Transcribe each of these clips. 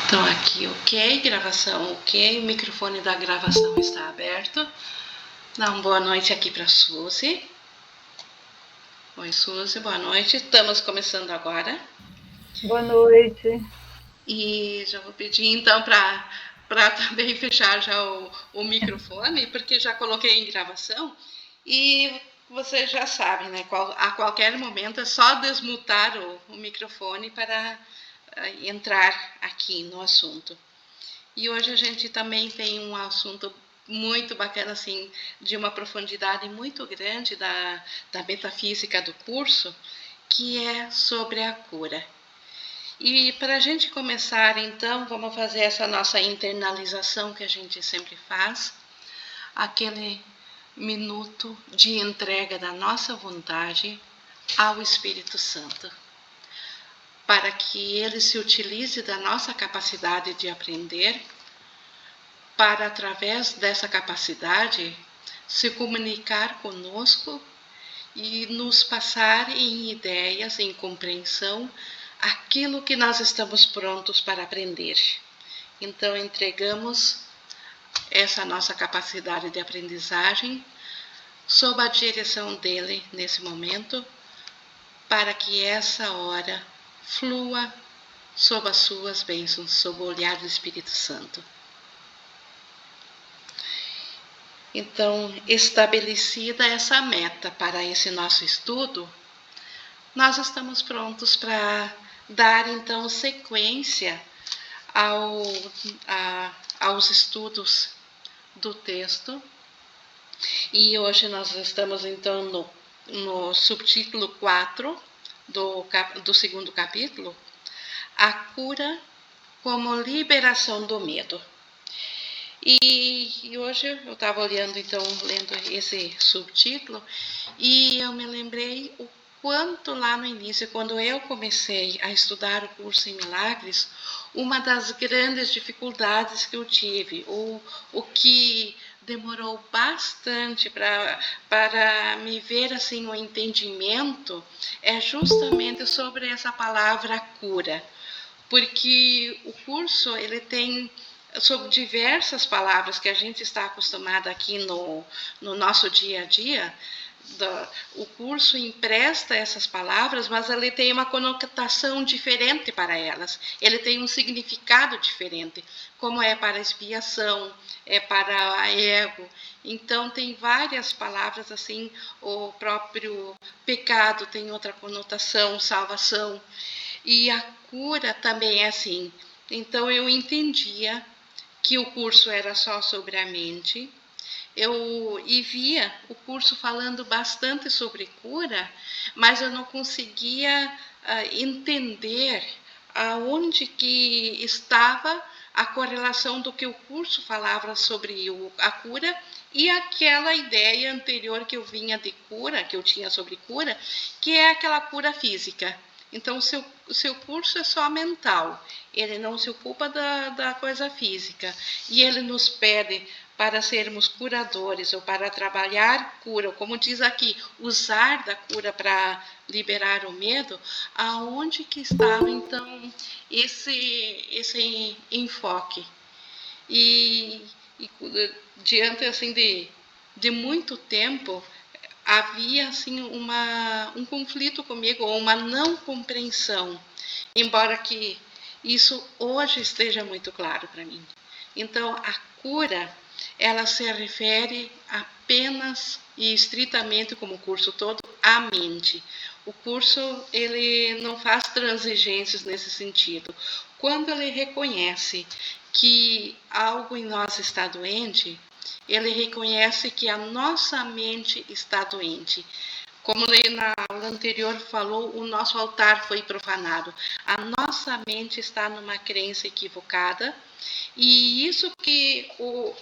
Então aqui ok, gravação ok, o microfone da gravação está aberto. Dá uma boa noite aqui para a Suzy. Oi Suzy, boa noite. Estamos começando agora. Boa noite. E já vou pedir então para também fechar já o microfone, porque já coloquei em gravação. E você já sabe, né? A qualquer momento é só desmutar o microfone para entrar aqui no assunto. E hoje a gente também tem um assunto muito bacana, assim, de uma profundidade muito grande da metafísica do curso, que é sobre a cura. E para a gente começar, então, vamos fazer essa nossa internalização que a gente sempre faz, aquele minuto de entrega da nossa vontade ao Espírito Santo, para que ele se utilize da nossa capacidade de aprender, para, através dessa capacidade, se comunicar conosco e nos passar em ideias, em compreensão, aquilo que nós estamos prontos para aprender. Então, entregamos essa nossa capacidade de aprendizagem sob a direção dele nesse momento, para que essa hora flua sob as suas bênçãos, sob o olhar do Espírito Santo. Então, estabelecida essa meta para esse nosso estudo, nós estamos prontos para dar, então, sequência aos estudos do texto. E hoje nós estamos, então, no subtítulo 4 do segundo capítulo, a cura como liberação do medo. E hoje eu estava olhando, então, lendo esse subtítulo, e eu me lembrei o quanto lá no início, quando eu comecei a estudar o curso em Milagres, uma das grandes dificuldades que eu tive, o que demorou bastante para me ver assim o entendimento, é justamente sobre essa palavra cura. Porque o curso ele tem sobre diversas palavras que a gente está acostumado aqui no nosso dia a dia. O curso empresta essas palavras, mas ele tem uma conotação diferente para elas. Ele tem um significado diferente, como é para expiação, é para ego. Então, tem várias palavras assim, o próprio pecado tem outra conotação, salvação. E a cura também é assim. Então, eu entendia que o curso era só sobre a mente. E via o curso falando bastante sobre cura, mas eu não conseguia entender aonde que estava a correlação do que o curso falava sobre a cura e aquela ideia anterior que eu vinha de cura, que eu tinha sobre cura, que é aquela cura física. Então, o seu curso é só mental, ele não se ocupa da coisa física. E ele nos pede para sermos curadores ou para trabalhar cura, como diz aqui, usar da cura para liberar o medo. Aonde que estava, então, esse enfoque? E diante, assim, de muito tempo, havia assim um conflito comigo, ou uma não compreensão, embora que isso hoje esteja muito claro para mim. Então, a cura, ela se refere apenas e estritamente, como o curso todo, à mente. O curso ele não faz transigências nesse sentido. Quando ele reconhece que algo em nós está doente, ele reconhece que a nossa mente está doente. Como na aula anterior falou, o nosso altar foi profanado. A nossa mente está numa crença equivocada. E isso que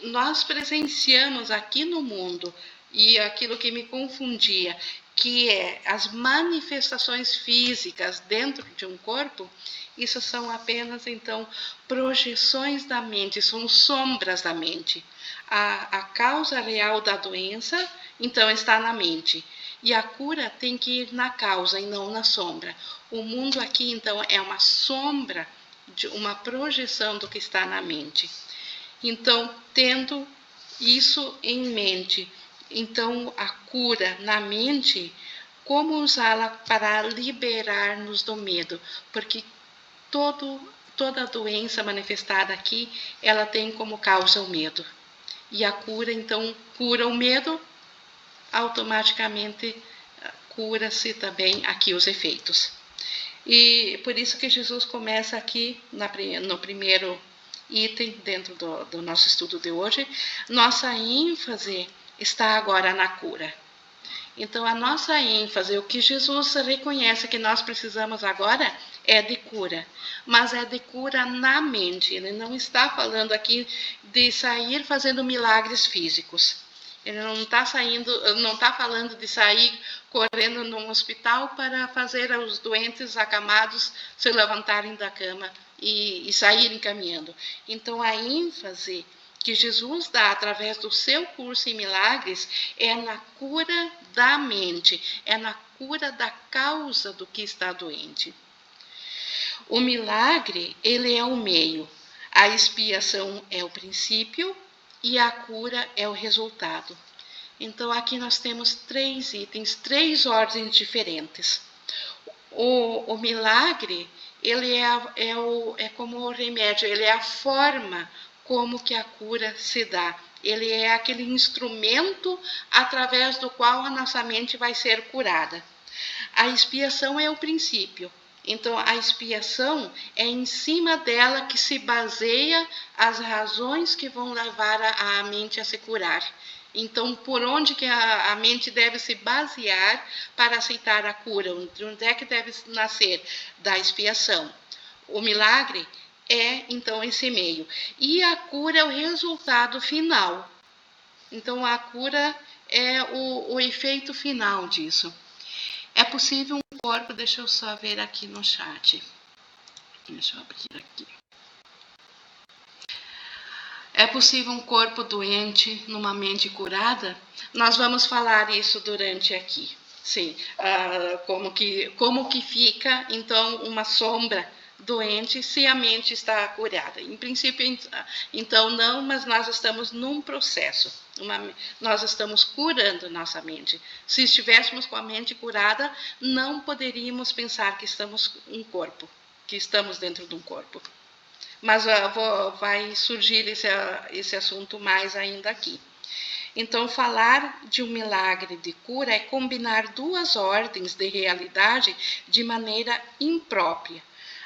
nós presenciamos aqui no mundo, e aquilo que me confundia, que é as manifestações físicas dentro de um corpo, isso são apenas, então, projeções da mente, são sombras da mente. A causa real da doença, então, está na mente. E a cura tem que ir na causa e não na sombra. O mundo aqui, então, é uma sombra de uma projeção do que está na mente. Então, tendo isso em mente, então a cura na mente, como usá-la para liberar-nos do medo? Porque toda doença manifestada aqui, ela tem como causa o medo. E a cura, então, cura o medo, automaticamente cura-se também aqui os efeitos. E por isso que Jesus começa aqui no primeiro item dentro do nosso estudo de hoje. Nossa ênfase está agora na cura. Então, a nossa ênfase, o que Jesus reconhece que nós precisamos agora é de cura, mas é de cura na mente. Ele não está falando aqui de sair fazendo milagres físicos. Ele não está falando de sair correndo num hospital para fazer os doentes acamados se levantarem da cama e saírem caminhando. Então, a ênfase que Jesus dá através do seu curso em milagres é na cura da mente, é na cura da causa do que está doente. O milagre, ele é o meio, a expiação é o princípio e a cura é o resultado. Então, aqui nós temos 3 itens, 3 ordens diferentes. O milagre, ele é como o remédio, ele é a forma como que a cura se dá. Ele é aquele instrumento através do qual a nossa mente vai ser curada. A expiação é o princípio. Então, a expiação é em cima dela que se baseia as razões que vão levar a mente a se curar. Então, por onde que a mente deve se basear para aceitar a cura? Onde é que deve nascer? Da expiação. O milagre é, então, esse meio. E a cura é o resultado final. Então, a cura é o efeito final disso. É possível um corpo, deixa eu só ver aqui no chat. Deixa eu abrir aqui. É possível um corpo doente numa mente curada? Nós vamos falar isso durante aqui. Sim, como que fica, então, uma sombra doente se a mente está curada. Em princípio, então, não, mas nós estamos num processo. Nós estamos curando nossa mente. Se estivéssemos com a mente curada, não poderíamos pensar que estamos um corpo, que estamos dentro de um corpo. Mas vai surgir esse assunto mais ainda aqui. Então, falar de um milagre de cura é combinar 2 ordens de realidade de maneira imprópria.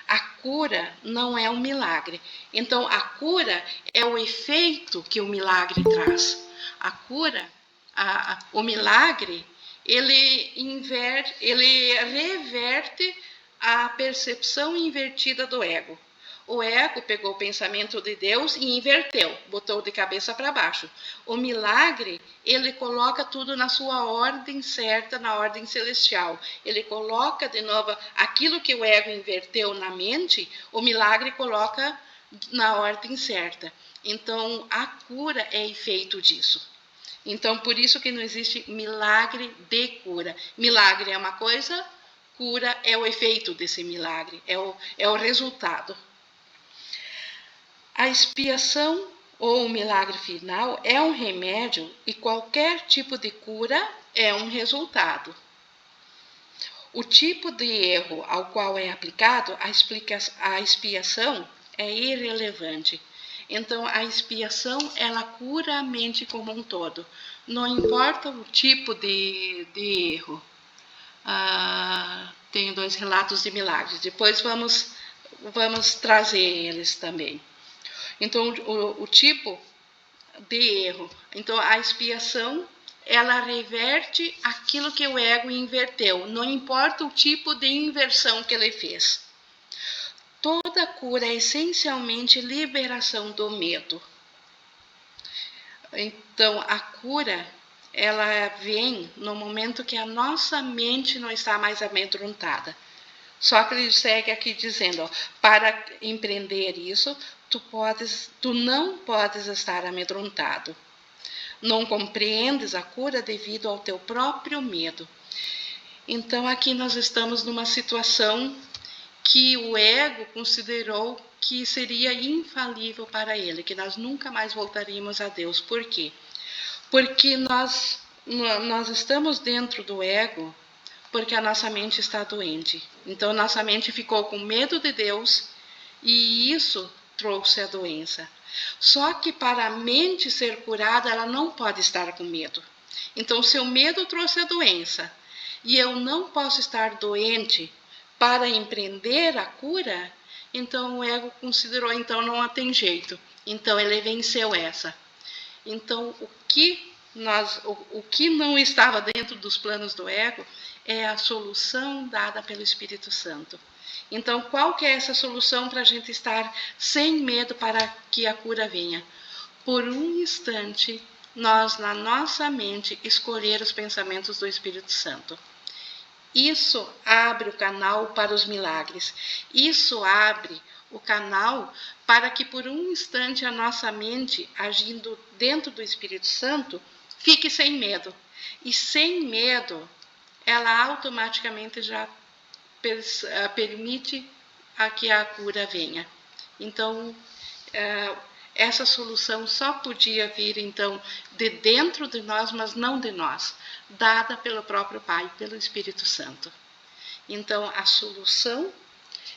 A cura não é um milagre. Então, a cura é o efeito que o milagre traz. A cura, o milagre, ele reverte a percepção invertida do ego. O ego pegou o pensamento de Deus e inverteu, botou de cabeça para baixo. O milagre, ele coloca tudo na sua ordem certa, na ordem celestial. Ele coloca de novo aquilo que o ego inverteu na mente, o milagre coloca na ordem certa. Então, a cura é efeito disso. Então, por isso que não existe milagre de cura. Milagre é uma coisa, cura é o efeito desse milagre, é o resultado. A expiação ou o milagre final é um remédio e qualquer tipo de cura é um resultado. O tipo de erro ao qual é aplicado a expiação é irrelevante. Então, a expiação, ela cura a mente como um todo. Não importa o tipo de erro. Tenho 2 relatos de milagres. Depois vamos trazer eles também. Então, o tipo de erro. Então, a expiação, ela reverte aquilo que o ego inverteu. Não importa o tipo de inversão que ele fez. Toda cura é essencialmente liberação do medo. Então, a cura, ela vem no momento que a nossa mente não está mais amedrontada. Só que ele segue aqui dizendo, para empreender isso, tu não podes estar amedrontado. Não compreendes a cura devido ao teu próprio medo. Então, aqui nós estamos numa situação que o ego considerou que seria infalível para ele, que nós nunca mais voltaríamos a Deus. Por quê? Porque nós estamos dentro do ego porque a nossa mente está doente. Então, nossa mente ficou com medo de Deus e isso trouxe a doença. Só que para a mente ser curada, ela não pode estar com medo. Então, se o medo trouxe a doença e eu não posso estar doente para empreender a cura, então o ego considerou, então não tem jeito. Então, ele venceu essa. Então, o que não estava dentro dos planos do ego é a solução dada pelo Espírito Santo. Então, qual que é essa solução para a gente estar sem medo para que a cura venha? Por um instante, nós, na nossa mente, escolher os pensamentos do Espírito Santo. Isso abre o canal para os milagres. Isso abre o canal para que por um instante a nossa mente, agindo dentro do Espírito Santo, fique sem medo. E sem medo, ela automaticamente já permite que a cura venha. Então, essa solução só podia vir, então, de dentro de nós, mas não de nós, dada pelo próprio Pai, pelo Espírito Santo. Então, a solução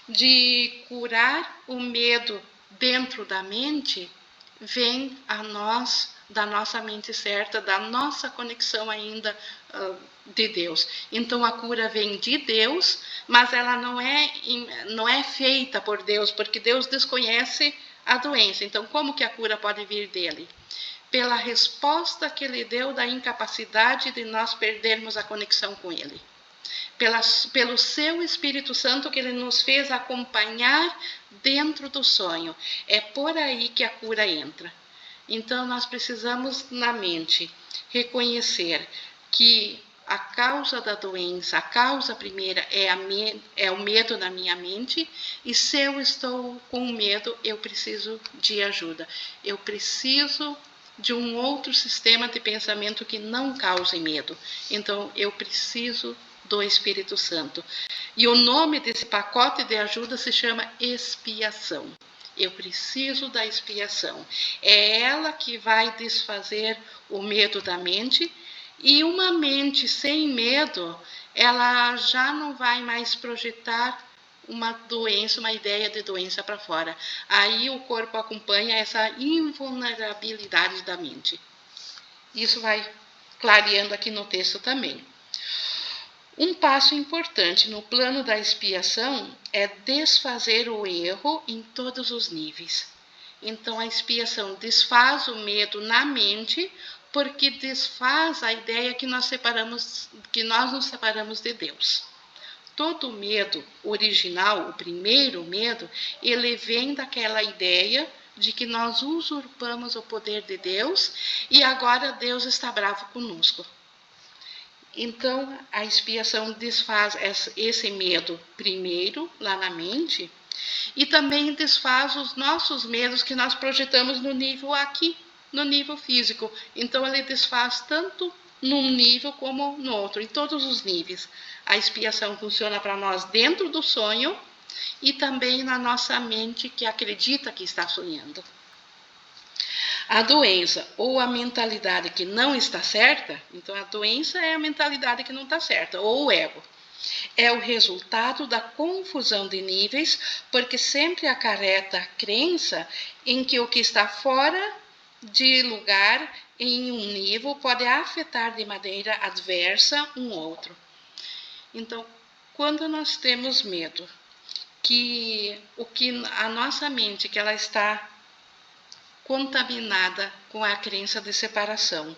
de curar o medo dentro da mente vem a nós, da nossa mente certa, da nossa conexão ainda de Deus. Então, a cura vem de Deus, mas ela não é feita por Deus, porque Deus desconhece a doença. Então, como que a cura pode vir dele? Pela resposta que ele deu da incapacidade de nós perdermos a conexão com ele. Pelo seu Espírito Santo que ele nos fez acompanhar dentro do sonho. É por aí que a cura entra. Então, nós precisamos, na mente, reconhecer que a causa da doença, a causa primeira é o medo na minha mente, e se eu estou com medo, eu preciso de ajuda. Eu preciso de um outro sistema de pensamento que não cause medo. Então, eu preciso do Espírito Santo. E o nome desse pacote de ajuda se chama expiação. Eu preciso da expiação. É ela que vai desfazer o medo da mente. E uma mente sem medo, ela já não vai mais projetar uma doença, uma ideia de doença para fora. Aí o corpo acompanha essa invulnerabilidade da mente. Isso vai clareando aqui no texto também. Um passo importante no plano da expiação é desfazer o erro em todos os níveis. Então, a expiação desfaz o medo na mente, porque desfaz a ideia que nós nos separamos de Deus. Todo medo original, o primeiro medo, ele vem daquela ideia de que nós usurpamos o poder de Deus e agora Deus está bravo conosco. Então, a expiação desfaz esse medo primeiro, lá na mente, e também desfaz os nossos medos que nós projetamos no nível aqui, no nível físico. Então, ele desfaz tanto num nível como no outro, em todos os níveis. A expiação funciona para nós dentro do sonho e também na nossa mente que acredita que está sonhando. A doença ou a mentalidade que não está certa, então a doença é a mentalidade que não está certa, ou o ego. É o resultado da confusão de níveis, porque sempre acarreta a crença em que o que está fora de lugar em um nível pode afetar de maneira adversa um outro. Então, quando nós temos medo, que a nossa mente que ela está contaminada com a crença de separação.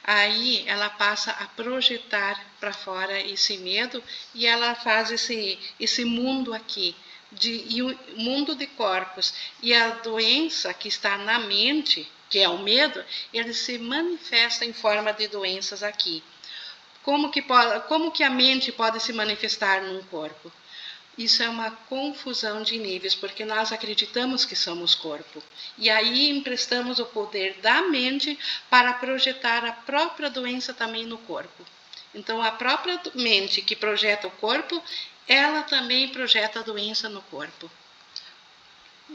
Aí ela passa a projetar para fora esse medo e ela faz esse mundo aqui, um mundo de corpos. E a doença que está na mente, que é o medo, ele se manifesta em forma de doenças aqui. Como que a mente pode se manifestar num corpo? Isso é uma confusão de níveis, porque nós acreditamos que somos corpo. E aí emprestamos o poder da mente para projetar a própria doença também no corpo. Então, a própria mente que projeta o corpo, ela também projeta a doença no corpo.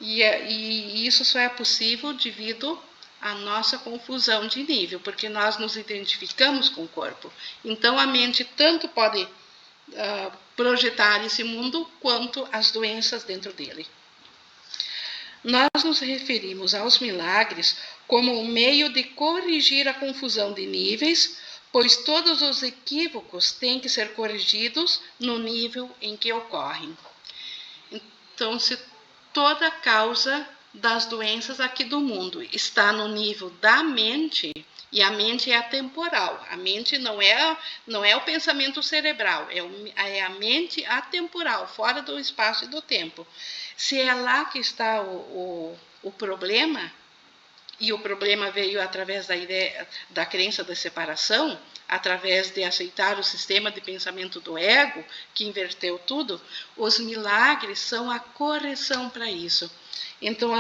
E isso só é possível devido à nossa confusão de nível, porque nós nos identificamos com o corpo. Então a mente tanto pode projetar esse mundo quanto as doenças dentro dele. Nós nos referimos aos milagres como um meio de corrigir a confusão de níveis, pois todos os equívocos têm que ser corrigidos no nível em que ocorrem. Então, se toda a causa das doenças aqui do mundo está no nível da mente, e a mente é atemporal, a mente não é o pensamento cerebral, é a mente atemporal, fora do espaço e do tempo. Se é lá que está o problema, e o problema veio através da ideia da crença da separação, através de aceitar o sistema de pensamento do ego, que inverteu tudo, os milagres são a correção para isso. Então,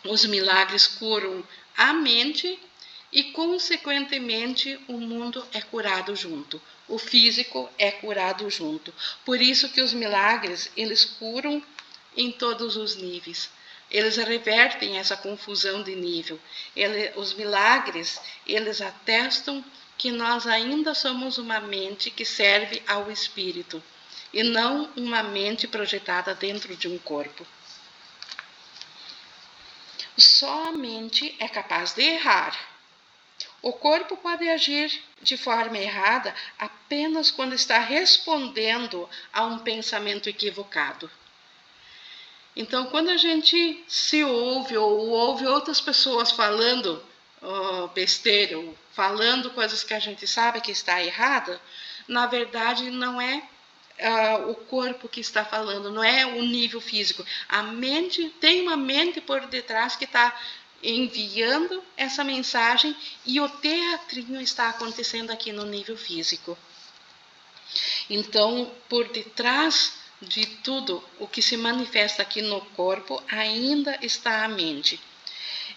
os milagres curam a mente e, consequentemente, o mundo é curado junto. O físico é curado junto. Por isso que os milagres, eles curam em todos os níveis. Eles revertem essa confusão de nível. Os milagres, eles atestam que nós ainda somos uma mente que serve ao espírito e não uma mente projetada dentro de um corpo. Só a mente é capaz de errar. O corpo pode agir de forma errada apenas quando está respondendo a um pensamento equivocado. Então, quando a gente se ouve ou ouve outras pessoas falando besteira, ou falando coisas que a gente sabe que está errada, na verdade não é o corpo que está falando, não é o nível físico. A mente, tem uma mente por detrás que está enviando essa mensagem e o teatrinho está acontecendo aqui no nível físico. Então, por detrás de tudo o que se manifesta aqui no corpo, ainda está a mente.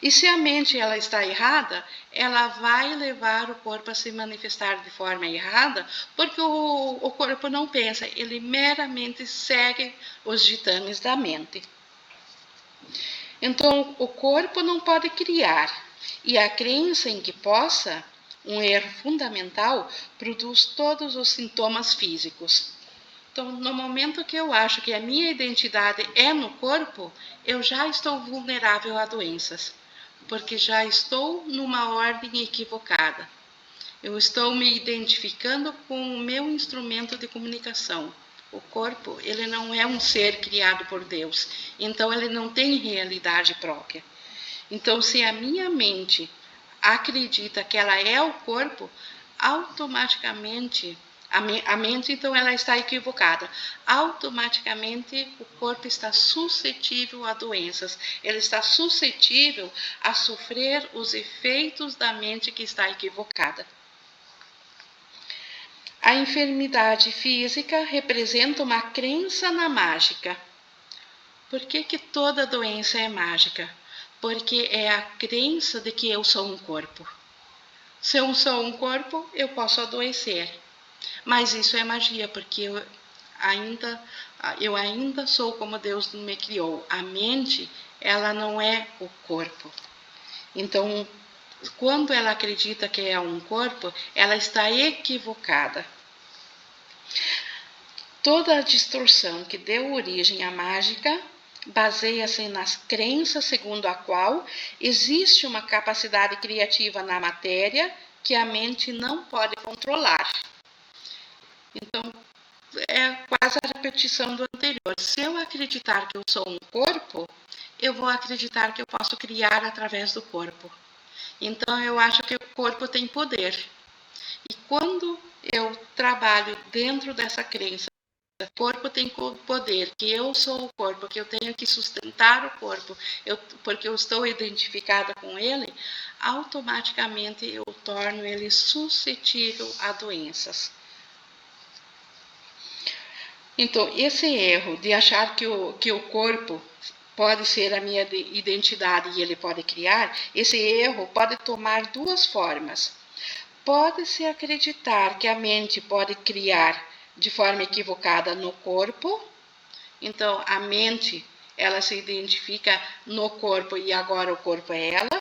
E se a mente ela está errada, ela vai levar o corpo a se manifestar de forma errada, porque o corpo não pensa, ele meramente segue os ditames da mente. Então, o corpo não pode criar, e a crença em que possa, um erro fundamental, produz todos os sintomas físicos. Então, no momento que eu acho que a minha identidade é no corpo, eu já estou vulnerável a doenças, porque já estou numa ordem equivocada. Eu estou me identificando com o meu instrumento de comunicação. O corpo, ele não é um ser criado por Deus, então ele não tem realidade própria. Então, se a minha mente acredita que ela é o corpo, automaticamente a mente, então, ela está equivocada. Automaticamente, o corpo está suscetível a doenças. Ele está suscetível a sofrer os efeitos da mente que está equivocada. A enfermidade física representa uma crença na mágica. Por que toda doença é mágica? Porque é a crença de que eu sou um corpo. Se eu sou um corpo, eu posso adoecer. Mas isso é magia, porque eu ainda sou como Deus me criou. A mente, ela não é o corpo. Então, quando ela acredita que é um corpo, ela está equivocada. Toda a distorção que deu origem à mágica baseia-se nas crenças segundo a qual existe uma capacidade criativa na matéria que a mente não pode controlar. Então, é quase a repetição do anterior. Se eu acreditar que eu sou um corpo, eu vou acreditar que eu posso criar através do corpo. Então, eu acho que o corpo tem poder. E quando eu trabalho dentro dessa crença, o corpo tem poder, que eu sou o corpo, que eu tenho que sustentar o corpo, porque eu estou identificada com ele, automaticamente eu torno ele suscetível a doenças. Então, esse erro de achar que o corpo pode ser a minha identidade e ele pode criar, esse erro pode tomar duas formas. Pode-se acreditar que a mente pode criar de forma equivocada no corpo. Então, a mente, ela se identifica no corpo e agora o corpo é ela,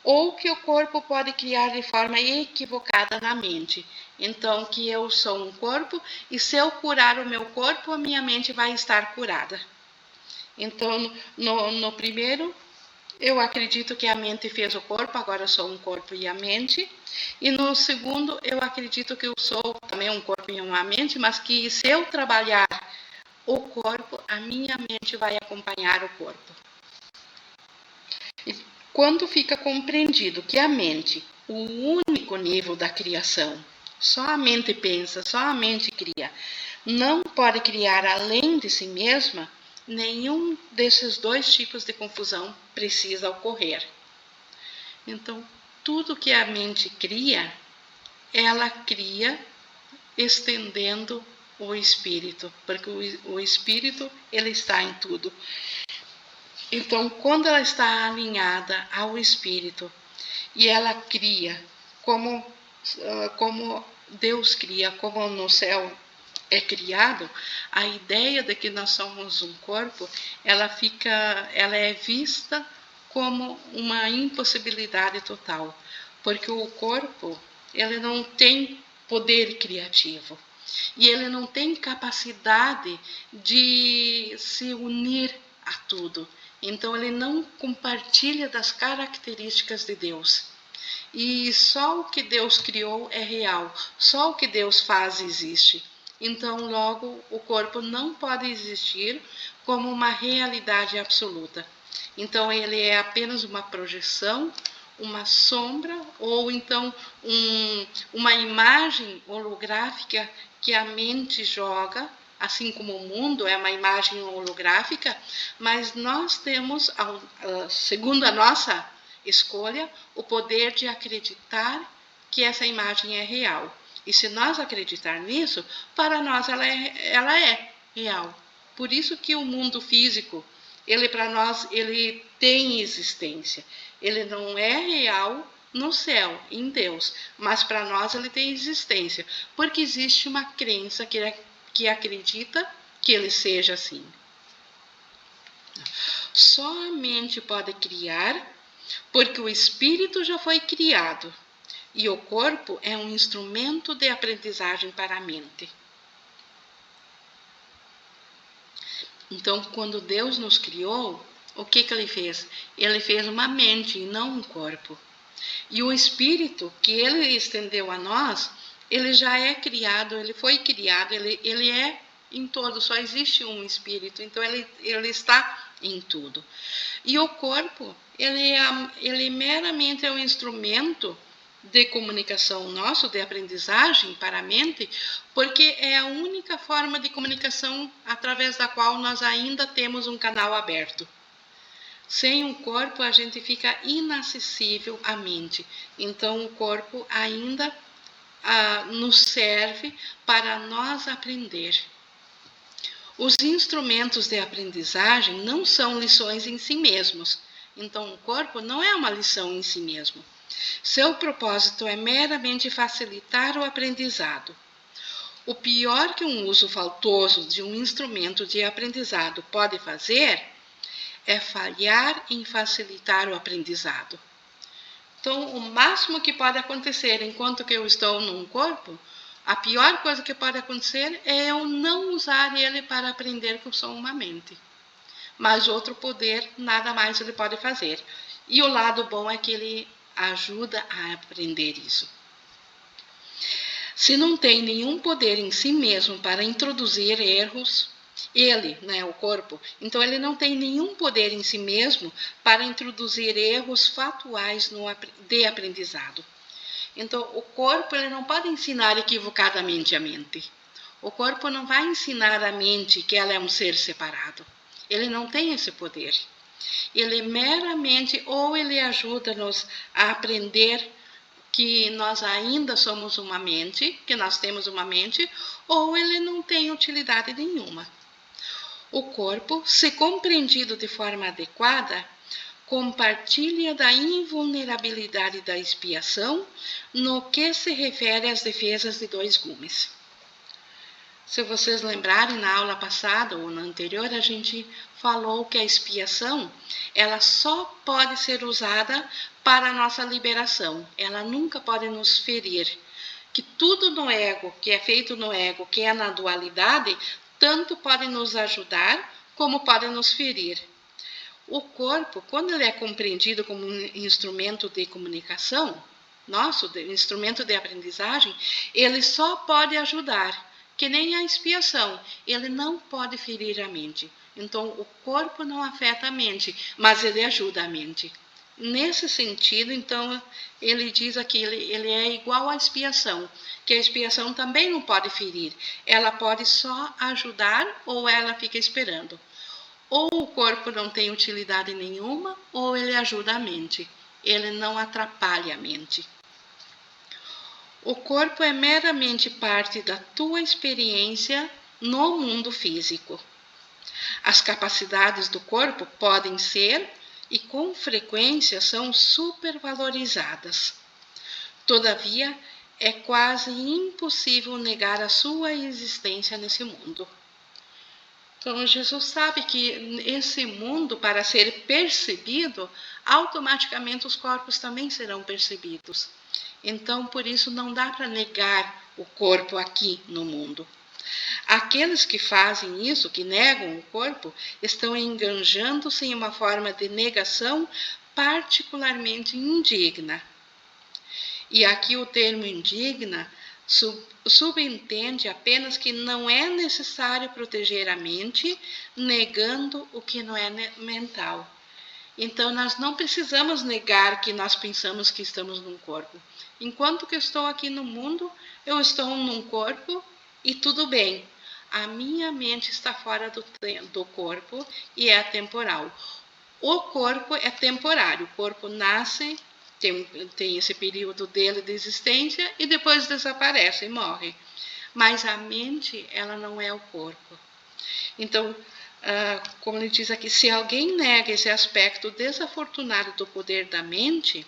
ou que o corpo pode criar de forma equivocada na mente. Então, que eu sou um corpo e se eu curar o meu corpo, a minha mente vai estar curada. Então, no primeiro, eu acredito que a mente fez o corpo, agora eu sou um corpo e a mente. E no segundo, eu acredito que eu sou também um corpo e uma mente, mas que se eu trabalhar o corpo, a minha mente vai acompanhar o corpo. E quando fica compreendido que a mente, o único nível da criação, só a mente pensa, só a mente cria, não pode criar além de si mesma, nenhum desses dois tipos de confusão precisa ocorrer. Então, tudo que a mente cria, ela cria estendendo o espírito, porque o espírito ele está em tudo. Então, quando ela está alinhada ao espírito e ela cria como Deus cria, como no céu é criado, a ideia de que nós somos um corpo, ela é vista como uma impossibilidade total, porque o corpo, ele não tem poder criativo e ele não tem capacidade de se unir a tudo. Então ele não compartilha das características de Deus. E só o que Deus criou é real, só o que Deus faz existe. Então, logo, o corpo não pode existir como uma realidade absoluta. Então, ele é apenas uma projeção, uma sombra, ou então uma imagem holográfica que a mente joga, assim como o mundo é uma imagem holográfica, mas nós temos, segundo a nossa escolha, o poder de acreditar que essa imagem é real. E se nós acreditar nisso, para nós ela é real. Por isso que o mundo físico, ele para nós, ele tem existência. Ele não é real no céu, em Deus, mas para nós ele tem existência, porque existe uma crença que acredita que ele seja assim. Só a mente pode criar, porque o espírito já foi criado e o corpo é um instrumento de aprendizagem para a mente. Então, quando Deus nos criou, o que ele fez? Ele fez uma mente e não um corpo. E o espírito que ele estendeu a nós, ele já é criado, ele foi criado, ele é em todo, só existe um espírito, então ele está em tudo. E o corpo, ele meramente é um instrumento de comunicação nosso, de aprendizagem para a mente, porque é a única forma de comunicação através da qual nós ainda temos um canal aberto. Sem o corpo, a gente fica inacessível à mente. Então, o corpo ainda nos serve para nós aprender. Os instrumentos de aprendizagem não são lições em si mesmos. Então, o corpo não é uma lição em si mesmo. Seu propósito é meramente facilitar o aprendizado. O pior que um uso faltoso de um instrumento de aprendizado pode fazer é falhar em facilitar o aprendizado. Então, o máximo que pode acontecer enquanto que eu estou num corpo, a pior coisa que pode acontecer é eu não usar ele para aprender que eu sou uma mente. Mas outro poder, nada mais ele pode fazer. E o lado bom é que ele ajuda a aprender isso. Se não tem nenhum poder em si mesmo para introduzir erros, ele, o corpo, então ele não tem nenhum poder em si mesmo para introduzir erros fatuais de aprendizado. Então, o corpo ele não pode ensinar equivocadamente a mente. O corpo não vai ensinar a mente que ela é um ser separado. Ele não tem esse poder. Ele meramente, ou ele ajuda-nos a aprender que nós ainda somos uma mente, que nós temos uma mente, ou ele não tem utilidade nenhuma. O corpo, se compreendido de forma adequada, compartilha da invulnerabilidade da expiação no que se refere às defesas de dois gumes. Se vocês lembrarem, na aula passada ou na anterior, a gente falou que a expiação, ela só pode ser usada para a nossa liberação. Ela nunca pode nos ferir. Que tudo no ego, que é feito no ego, que é na dualidade, tanto pode nos ajudar, como pode nos ferir. O corpo, quando ele é compreendido como um instrumento de comunicação, instrumento de aprendizagem, ele só pode ajudar, que nem a expiação, ele não pode ferir a mente. Então, o corpo não afeta a mente, mas ele ajuda a mente. Nesse sentido, então, ele diz aqui, ele é igual à expiação, que a expiação também não pode ferir, ela pode só ajudar ou ela fica esperando. Ou o corpo não tem utilidade nenhuma, ou ele ajuda a mente, ele não atrapalha a mente. O corpo é meramente parte da tua experiência no mundo físico. As capacidades do corpo podem ser e com frequência são supervalorizadas. Todavia, é quase impossível negar a sua existência nesse mundo. Então, Jesus sabe que esse mundo, para ser percebido, automaticamente os corpos também serão percebidos. Então, por isso, não dá para negar o corpo aqui no mundo. Aqueles que fazem isso, que negam o corpo, estão enganjando-se em uma forma de negação particularmente indigna. E aqui o termo indigna subentende apenas que não é necessário proteger a mente, negando o que não é mental. Então, nós não precisamos negar que nós pensamos que estamos num corpo. Enquanto que eu estou aqui no mundo, eu estou num corpo e tudo bem. A minha mente está fora do corpo e é atemporal. O corpo é temporário, o corpo nasce, tem esse período dele de existência e depois desaparece e morre. Mas a mente, ela não é o corpo. Então, como ele diz aqui, se alguém nega esse aspecto desafortunado do poder da mente,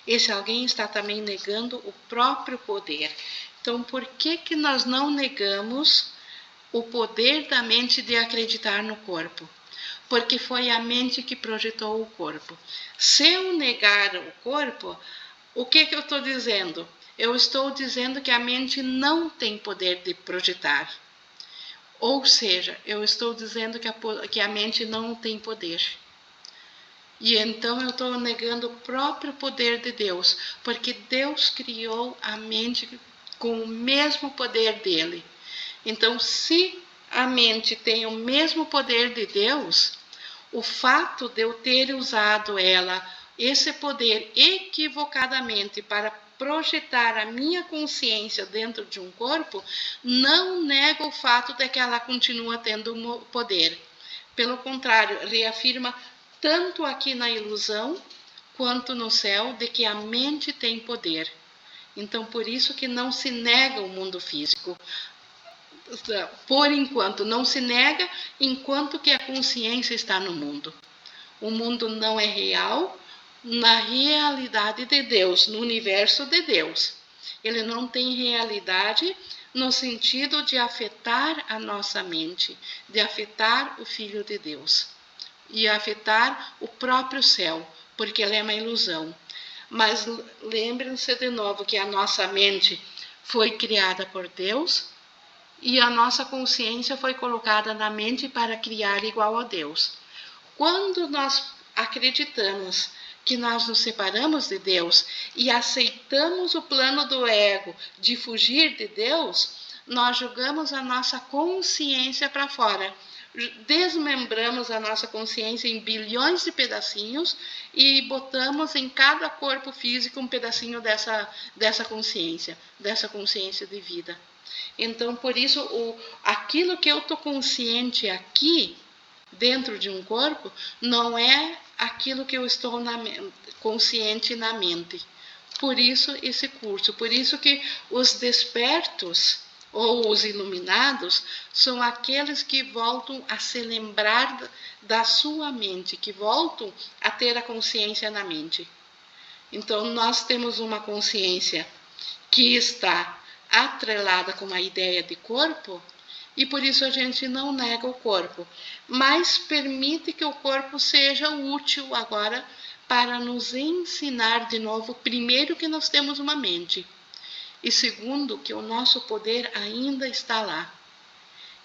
esse alguém está também negando o próprio poder. Então, por que nós não negamos o poder da mente de acreditar no corpo? Porque foi a mente que projetou o corpo. Se eu negar o corpo, o que eu estou dizendo? Eu estou dizendo que a mente não tem poder de projetar. Ou seja, eu estou dizendo que a mente não tem poder. E então eu estou negando o próprio poder de Deus, porque Deus criou a mente com o mesmo poder dele. Então, se a mente tem o mesmo poder de Deus, o fato de eu ter usado esse poder equivocadamente para projetar a minha consciência dentro de um corpo, não nega o fato de que ela continua tendo poder. Pelo contrário, reafirma tanto aqui na ilusão quanto no céu de que a mente tem poder. Então, por isso que não se nega o mundo físico. Por enquanto, não se nega enquanto que a consciência está no mundo. O mundo não é real na realidade de Deus, no universo de Deus. Ele não tem realidade no sentido de afetar a nossa mente, de afetar o Filho de Deus e afetar o próprio céu, porque ele é uma ilusão. Mas lembrem-se de novo que a nossa mente foi criada por Deus e a nossa consciência foi colocada na mente para criar igual a Deus. Quando nós acreditamos que nós nos separamos de Deus e aceitamos o plano do ego de fugir de Deus, nós jogamos a nossa consciência para fora. Desmembramos a nossa consciência em bilhões de pedacinhos e botamos em cada corpo físico um pedacinho dessa consciência de vida. Então, por isso, aquilo que eu estou consciente aqui, dentro de um corpo, não é aquilo que eu estou consciente na mente. Por isso, esse curso. Por isso que os despertos ou os iluminados são aqueles que voltam a se lembrar da sua mente, que voltam a ter a consciência na mente. Então, nós temos uma consciência que está atrelada com a ideia de corpo, e por isso a gente não nega o corpo, mas permite que o corpo seja útil agora para nos ensinar de novo, primeiro, que nós temos uma mente, e segundo, que o nosso poder ainda está lá.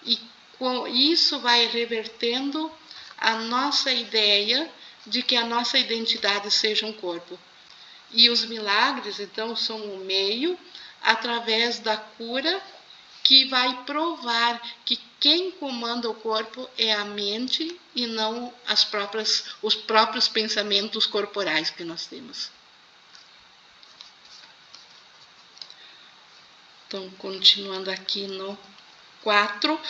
E com isso vai revertendo a nossa ideia de que a nossa identidade seja um corpo. E os milagres, então, são o meio, através da cura, que vai provar que quem comanda o corpo é a mente e não os próprios pensamentos corporais que nós temos. Então, continuando aqui no 4,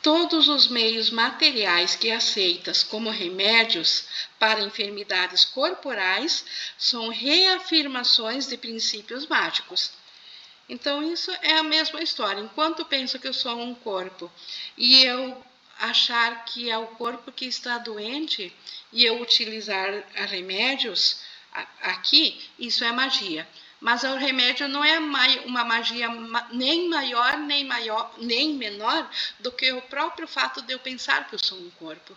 todos os meios materiais que aceitas como remédios para enfermidades corporais são reafirmações de princípios mágicos. Então, isso é a mesma história. Enquanto penso que eu sou um corpo e eu achar que é o corpo que está doente e eu utilizar remédios aqui, isso é magia. Mas o remédio não é uma magia nem maior, nem menor do que o próprio fato de eu pensar que eu sou um corpo.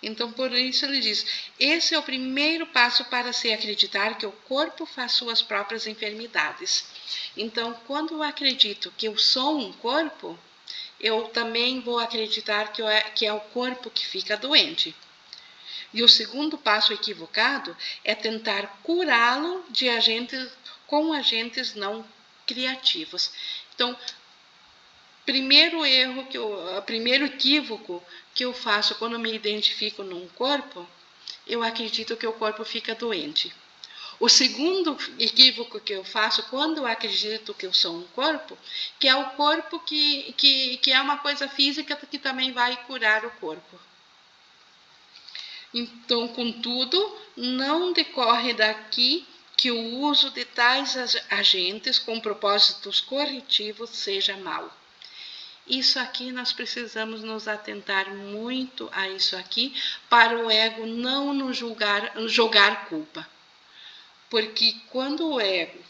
Então, por isso ele diz, esse é o primeiro passo para se acreditar que o corpo faz suas próprias enfermidades. Então, quando eu acredito que eu sou um corpo, eu também vou acreditar que é o corpo que fica doente. E o segundo passo equivocado é tentar curá-lo com agentes não criativos. Então, primeiro equívoco que eu faço quando me identifico num corpo, eu acredito que o corpo fica doente. O segundo equívoco que eu faço quando eu acredito que eu sou um corpo, que é o corpo que é uma coisa física que também vai curar o corpo. Então, contudo, não decorre daqui que o uso de tais agentes com propósitos corretivos seja mau. Isso aqui nós precisamos nos atentar muito a isso aqui, para o ego não nos jogar culpa. Porque quando o ego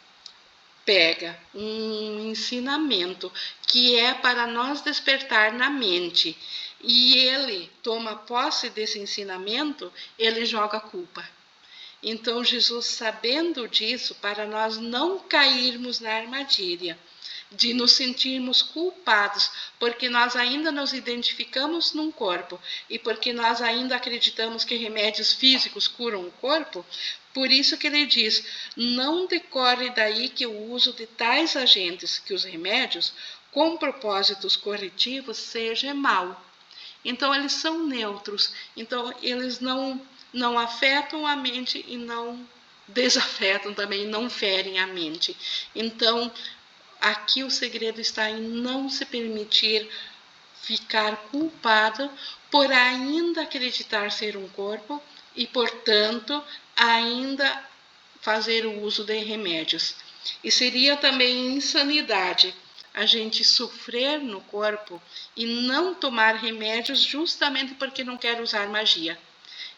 pega um ensinamento que é para nós despertar na mente e ele toma posse desse ensinamento, ele joga culpa. Então, Jesus, sabendo disso, para nós não cairmos na armadilha de nos sentirmos culpados, porque nós ainda nos identificamos num corpo e porque nós ainda acreditamos que remédios físicos curam o corpo, por isso que ele diz, não decorre daí que o uso de tais agentes, que os remédios, com propósitos corretivos, seja mau. Então, eles são neutros, então eles não afetam a mente e não desafetam também, não ferem a mente. Então, aqui o segredo está em não se permitir ficar culpado por ainda acreditar ser um corpo e, portanto, ainda fazer o uso de remédios. E seria também insanidade a gente sofrer no corpo e não tomar remédios justamente porque não quer usar magia.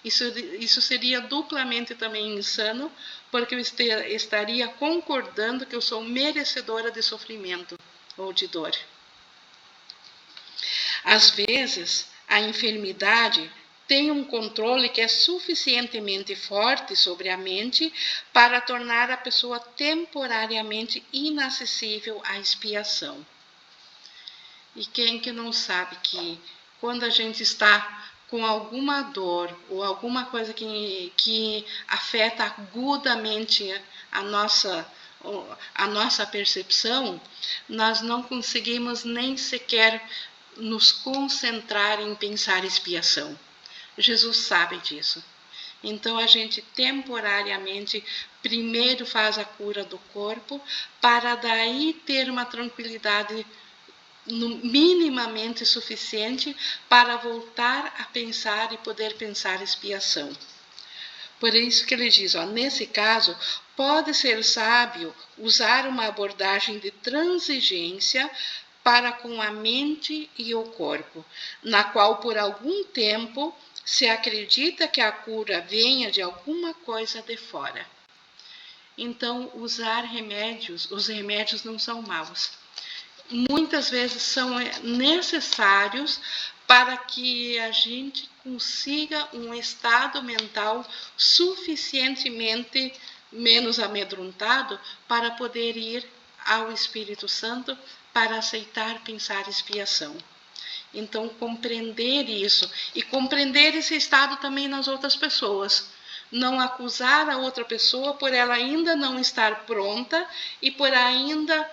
Isso seria duplamente também insano, porque eu estaria concordando que eu sou merecedora de sofrimento ou de dor. Às vezes, a enfermidade tem um controle que é suficientemente forte sobre a mente para tornar a pessoa temporariamente inacessível à expiação. E quem que não sabe que quando a gente está com alguma dor ou alguma coisa que afeta agudamente a nossa percepção, nós não conseguimos nem sequer nos concentrar em pensar expiação. Jesus sabe disso. Então, a gente temporariamente primeiro faz a cura do corpo, para daí ter uma tranquilidade minimamente suficiente para voltar a pensar e poder pensar expiação. Por isso que ele diz, nesse caso, pode ser sábio usar uma abordagem de transigência para com a mente e o corpo, na qual por algum tempo se acredita que a cura venha de alguma coisa de fora. Então, usar remédios, os remédios não são maus. muitas vezes são necessários para que a gente consiga um estado mental suficientemente menos amedrontado para poder ir ao Espírito Santo para aceitar, pensar expiação. Então, compreender isso e compreender esse estado também nas outras pessoas. Não acusar a outra pessoa por ela ainda não estar pronta e por ainda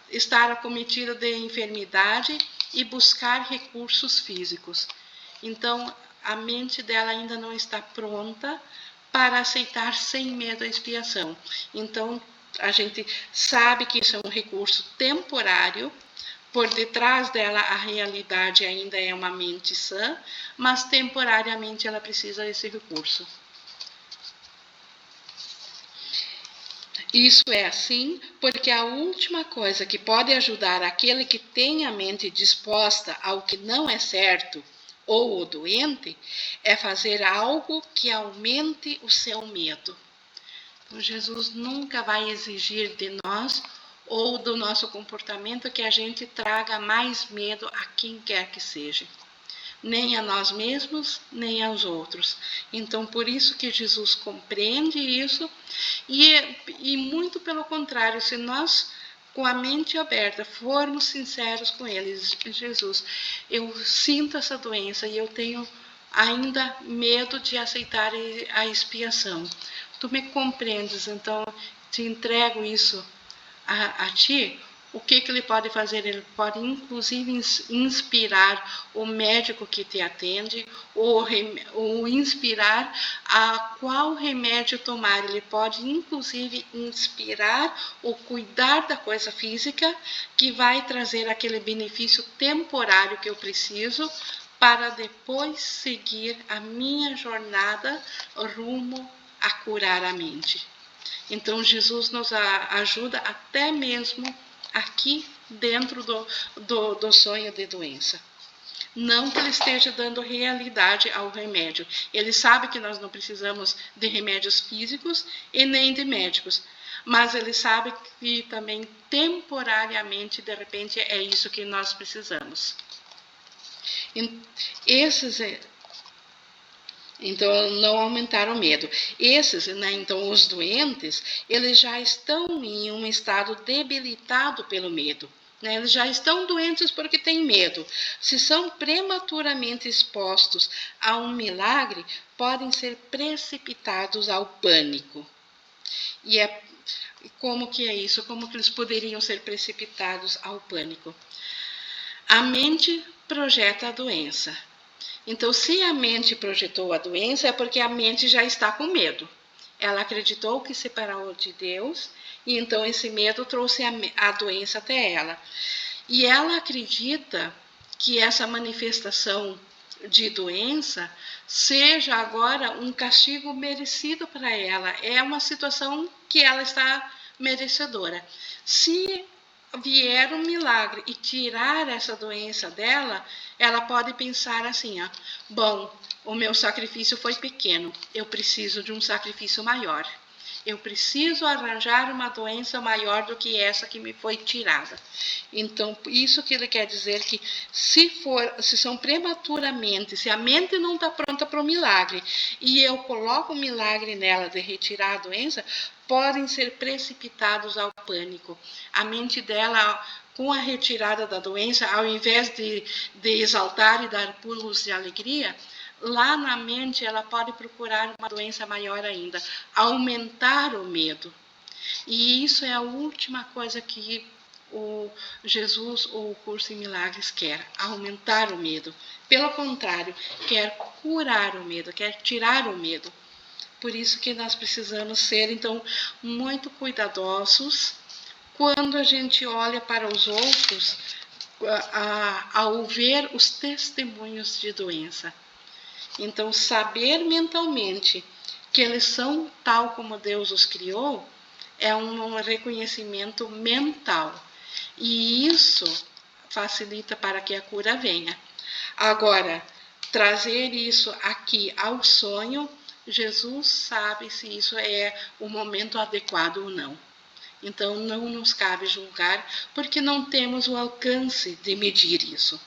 estar acometida de enfermidade e buscar recursos físicos. Então, a mente dela ainda não está pronta para aceitar sem medo a expiação. Então, a gente sabe que isso é um recurso temporário, por detrás dela a realidade ainda é uma mente sã, mas temporariamente ela precisa desse recurso. Isso é assim porque a última coisa que pode ajudar aquele que tem a mente disposta ao que não é certo ou o doente é fazer algo que aumente o seu medo. Então, Jesus nunca vai exigir de nós ou do nosso comportamento que a gente traga mais medo a quem quer que seja, nem a nós mesmos, nem aos outros. Então, por isso que Jesus compreende isso e muito pelo contrário, se nós com a mente aberta formos sinceros com eles, Jesus, eu sinto essa doença e eu tenho ainda medo de aceitar a expiação. Tu me compreendes, então te entrego isso a ti. O que ele pode fazer? Ele pode, inclusive, inspirar o médico que te atende, ou inspirar a qual remédio tomar. Ele pode, inclusive, inspirar ou cuidar da coisa física que vai trazer aquele benefício temporário que eu preciso para depois seguir a minha jornada rumo a curar a mente. Então, Jesus nos ajuda até mesmo aqui dentro do sonho de doença. Não que ele esteja dando realidade ao remédio. Ele sabe que nós não precisamos de remédios físicos e nem de médicos. Mas ele sabe que também temporariamente, de repente, é isso que nós precisamos. Então, não aumentar o medo. Esses, então, os doentes, eles já estão em um estado debilitado pelo medo. Eles já estão doentes porque têm medo. Se são prematuramente expostos a um milagre, podem ser precipitados ao pânico. E como que é isso? Como que eles poderiam ser precipitados ao pânico? A mente projeta a doença. Então, se a mente projetou a doença, é porque a mente já está com medo. Ela acreditou que se separou de Deus, e então esse medo trouxe a doença até ela. E ela acredita que essa manifestação de doença seja agora um castigo merecido para ela. É uma situação que ela está merecedora. Se vier um milagre e tirar essa doença dela, ela pode pensar assim, bom, o meu sacrifício foi pequeno, eu preciso de um sacrifício maior. Eu preciso arranjar uma doença maior do que essa que me foi tirada. Então, isso que ele quer dizer que se são prematuramente, se a mente não está pronta para o milagre e eu coloco um milagre nela de retirar a doença, podem ser precipitados ao pânico. A mente dela, com a retirada da doença, ao invés de exaltar e dar pulos de alegria, lá na mente ela pode procurar uma doença maior ainda, aumentar o medo. E isso é a última coisa que o Jesus ou o Curso em Milagres quer, aumentar o medo. Pelo contrário, quer curar o medo, quer tirar o medo. Por isso que nós precisamos ser, então, muito cuidadosos quando a gente olha para os outros ao ver os testemunhos de doença. Então, saber mentalmente que eles são tal como Deus os criou é um reconhecimento mental. E isso facilita para que a cura venha. Agora, trazer isso aqui ao sonho, Jesus sabe se isso é o momento adequado ou não. Então, não nos cabe julgar, porque não temos o alcance de medir isso.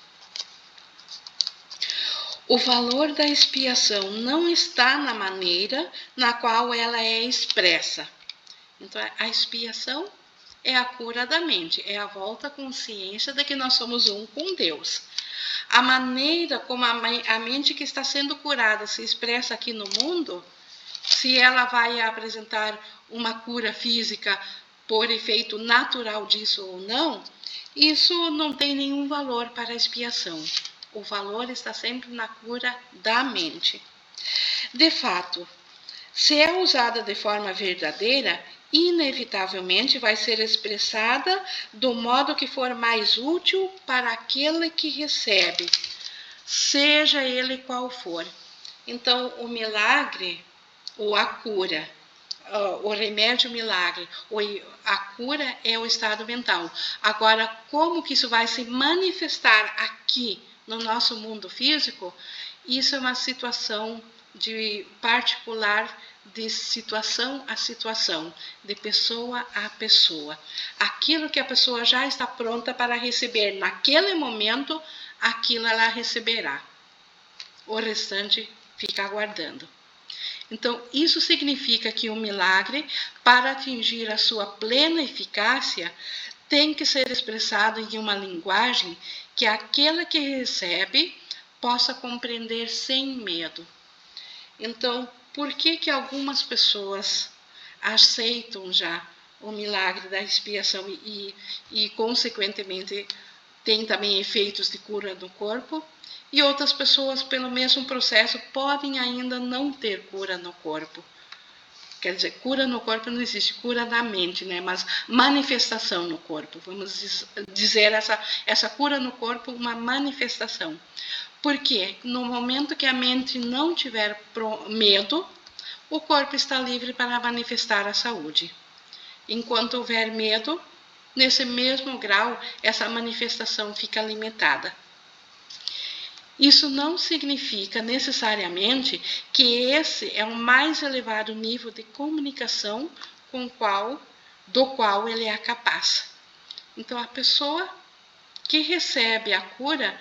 O valor da expiação não está na maneira na qual ela é expressa. Então, a expiação é a cura da mente, é a volta à consciência de que nós somos um com Deus. A maneira como a mente que está sendo curada se expressa aqui no mundo, se ela vai apresentar uma cura física por efeito natural disso ou não, isso não tem nenhum valor para a expiação. O valor está sempre na cura da mente. De fato, se é usada de forma verdadeira, inevitavelmente vai ser expressada do modo que for mais útil para aquele que recebe, seja ele qual for. Então, o milagre ou a cura, o remédio milagre, a cura é o estado mental. Agora, como que isso vai se manifestar aqui no nosso mundo físico? Isso é uma situação de particular, de situação a situação, de pessoa a pessoa. Aquilo que a pessoa já está pronta para receber naquele momento, aquilo ela receberá. O restante fica aguardando. Então, isso significa que o milagre, para atingir a sua plena eficácia, tem que ser expressado em uma linguagem que aquele que recebe possa compreender sem medo. Então, por que algumas pessoas aceitam já o milagre da expiação e consequentemente, tem também efeitos de cura do corpo? E outras pessoas, pelo mesmo processo, podem ainda não ter cura no corpo. Quer dizer, cura no corpo não existe, cura na mente, né? Mas manifestação no corpo. Vamos dizer essa cura no corpo, uma manifestação. Porque no momento que a mente não tiver medo, o corpo está livre para manifestar a saúde. Enquanto houver medo, nesse mesmo grau, essa manifestação fica limitada. Isso não significa necessariamente que esse é o mais elevado nível de comunicação do qual ele é capaz. Então, a pessoa que recebe a cura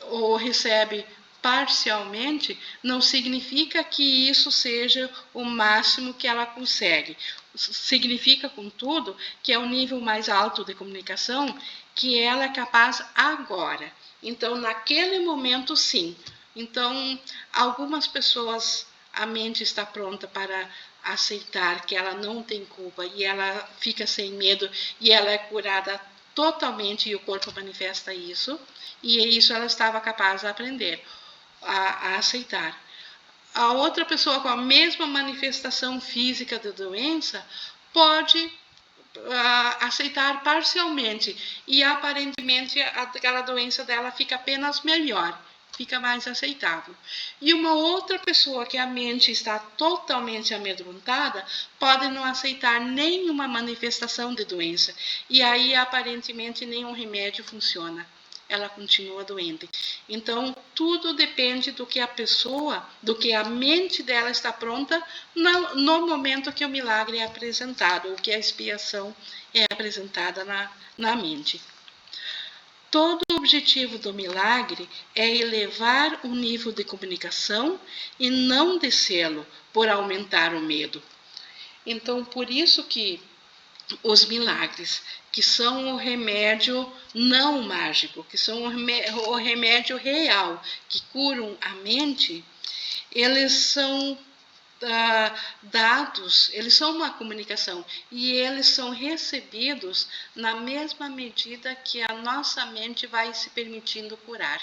ou recebe parcialmente, não significa que isso seja o máximo que ela consegue. Significa, contudo, que é o nível mais alto de comunicação que ela é capaz agora. Então, naquele momento, sim. Então, algumas pessoas, a mente está pronta para aceitar que ela não tem culpa e ela fica sem medo e ela é curada totalmente e o corpo manifesta isso. E isso ela estava capaz de aprender, a aceitar. A outra pessoa com a mesma manifestação física da doença pode aceitar parcialmente e aparentemente aquela doença dela fica apenas melhor, fica mais aceitável. E uma outra pessoa que a mente está totalmente amedrontada pode não aceitar nenhuma manifestação de doença e aí aparentemente nenhum remédio funciona. Ela continua doente. Então, tudo depende do que a pessoa, do que a mente dela está pronta no momento que o milagre é apresentado, ou que a expiação é apresentada na mente. Todo o objetivo do milagre é elevar o nível de comunicação e não descê-lo por aumentar o medo. Então, por isso que os milagres, que são o remédio não mágico, que são o remédio real, que curam a mente, eles são dados, eles são uma comunicação e eles são recebidos na mesma medida que a nossa mente vai se permitindo curar.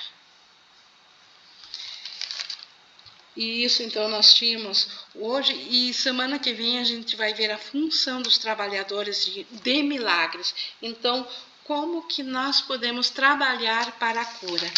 E isso, então, nós tínhamos hoje, e semana que vem a gente vai ver a função dos trabalhadores de milagres. Então, como que nós podemos trabalhar para a cura?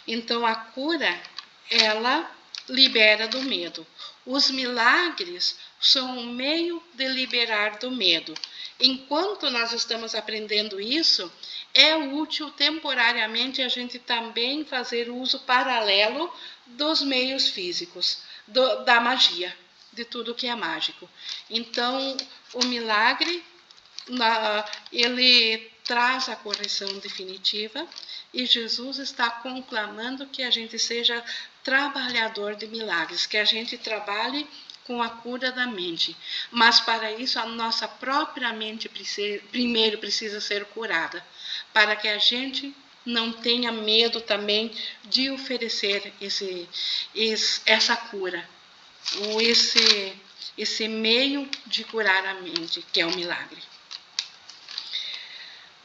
Então, a cura, ela libera do medo. Os milagres são um meio de liberar do medo. Enquanto nós estamos aprendendo isso, é útil temporariamente a gente também fazer uso paralelo dos meios físicos, da magia, de tudo que é mágico. Então, o milagre ele traz a correção definitiva e Jesus está conclamando que a gente seja trabalhador de milagres, que a gente trabalhe com a cura da mente. Mas para isso a nossa própria mente primeiro precisa ser curada, para que a gente não tenha medo também de oferecer essa cura, ou esse meio de curar a mente, que é o milagre.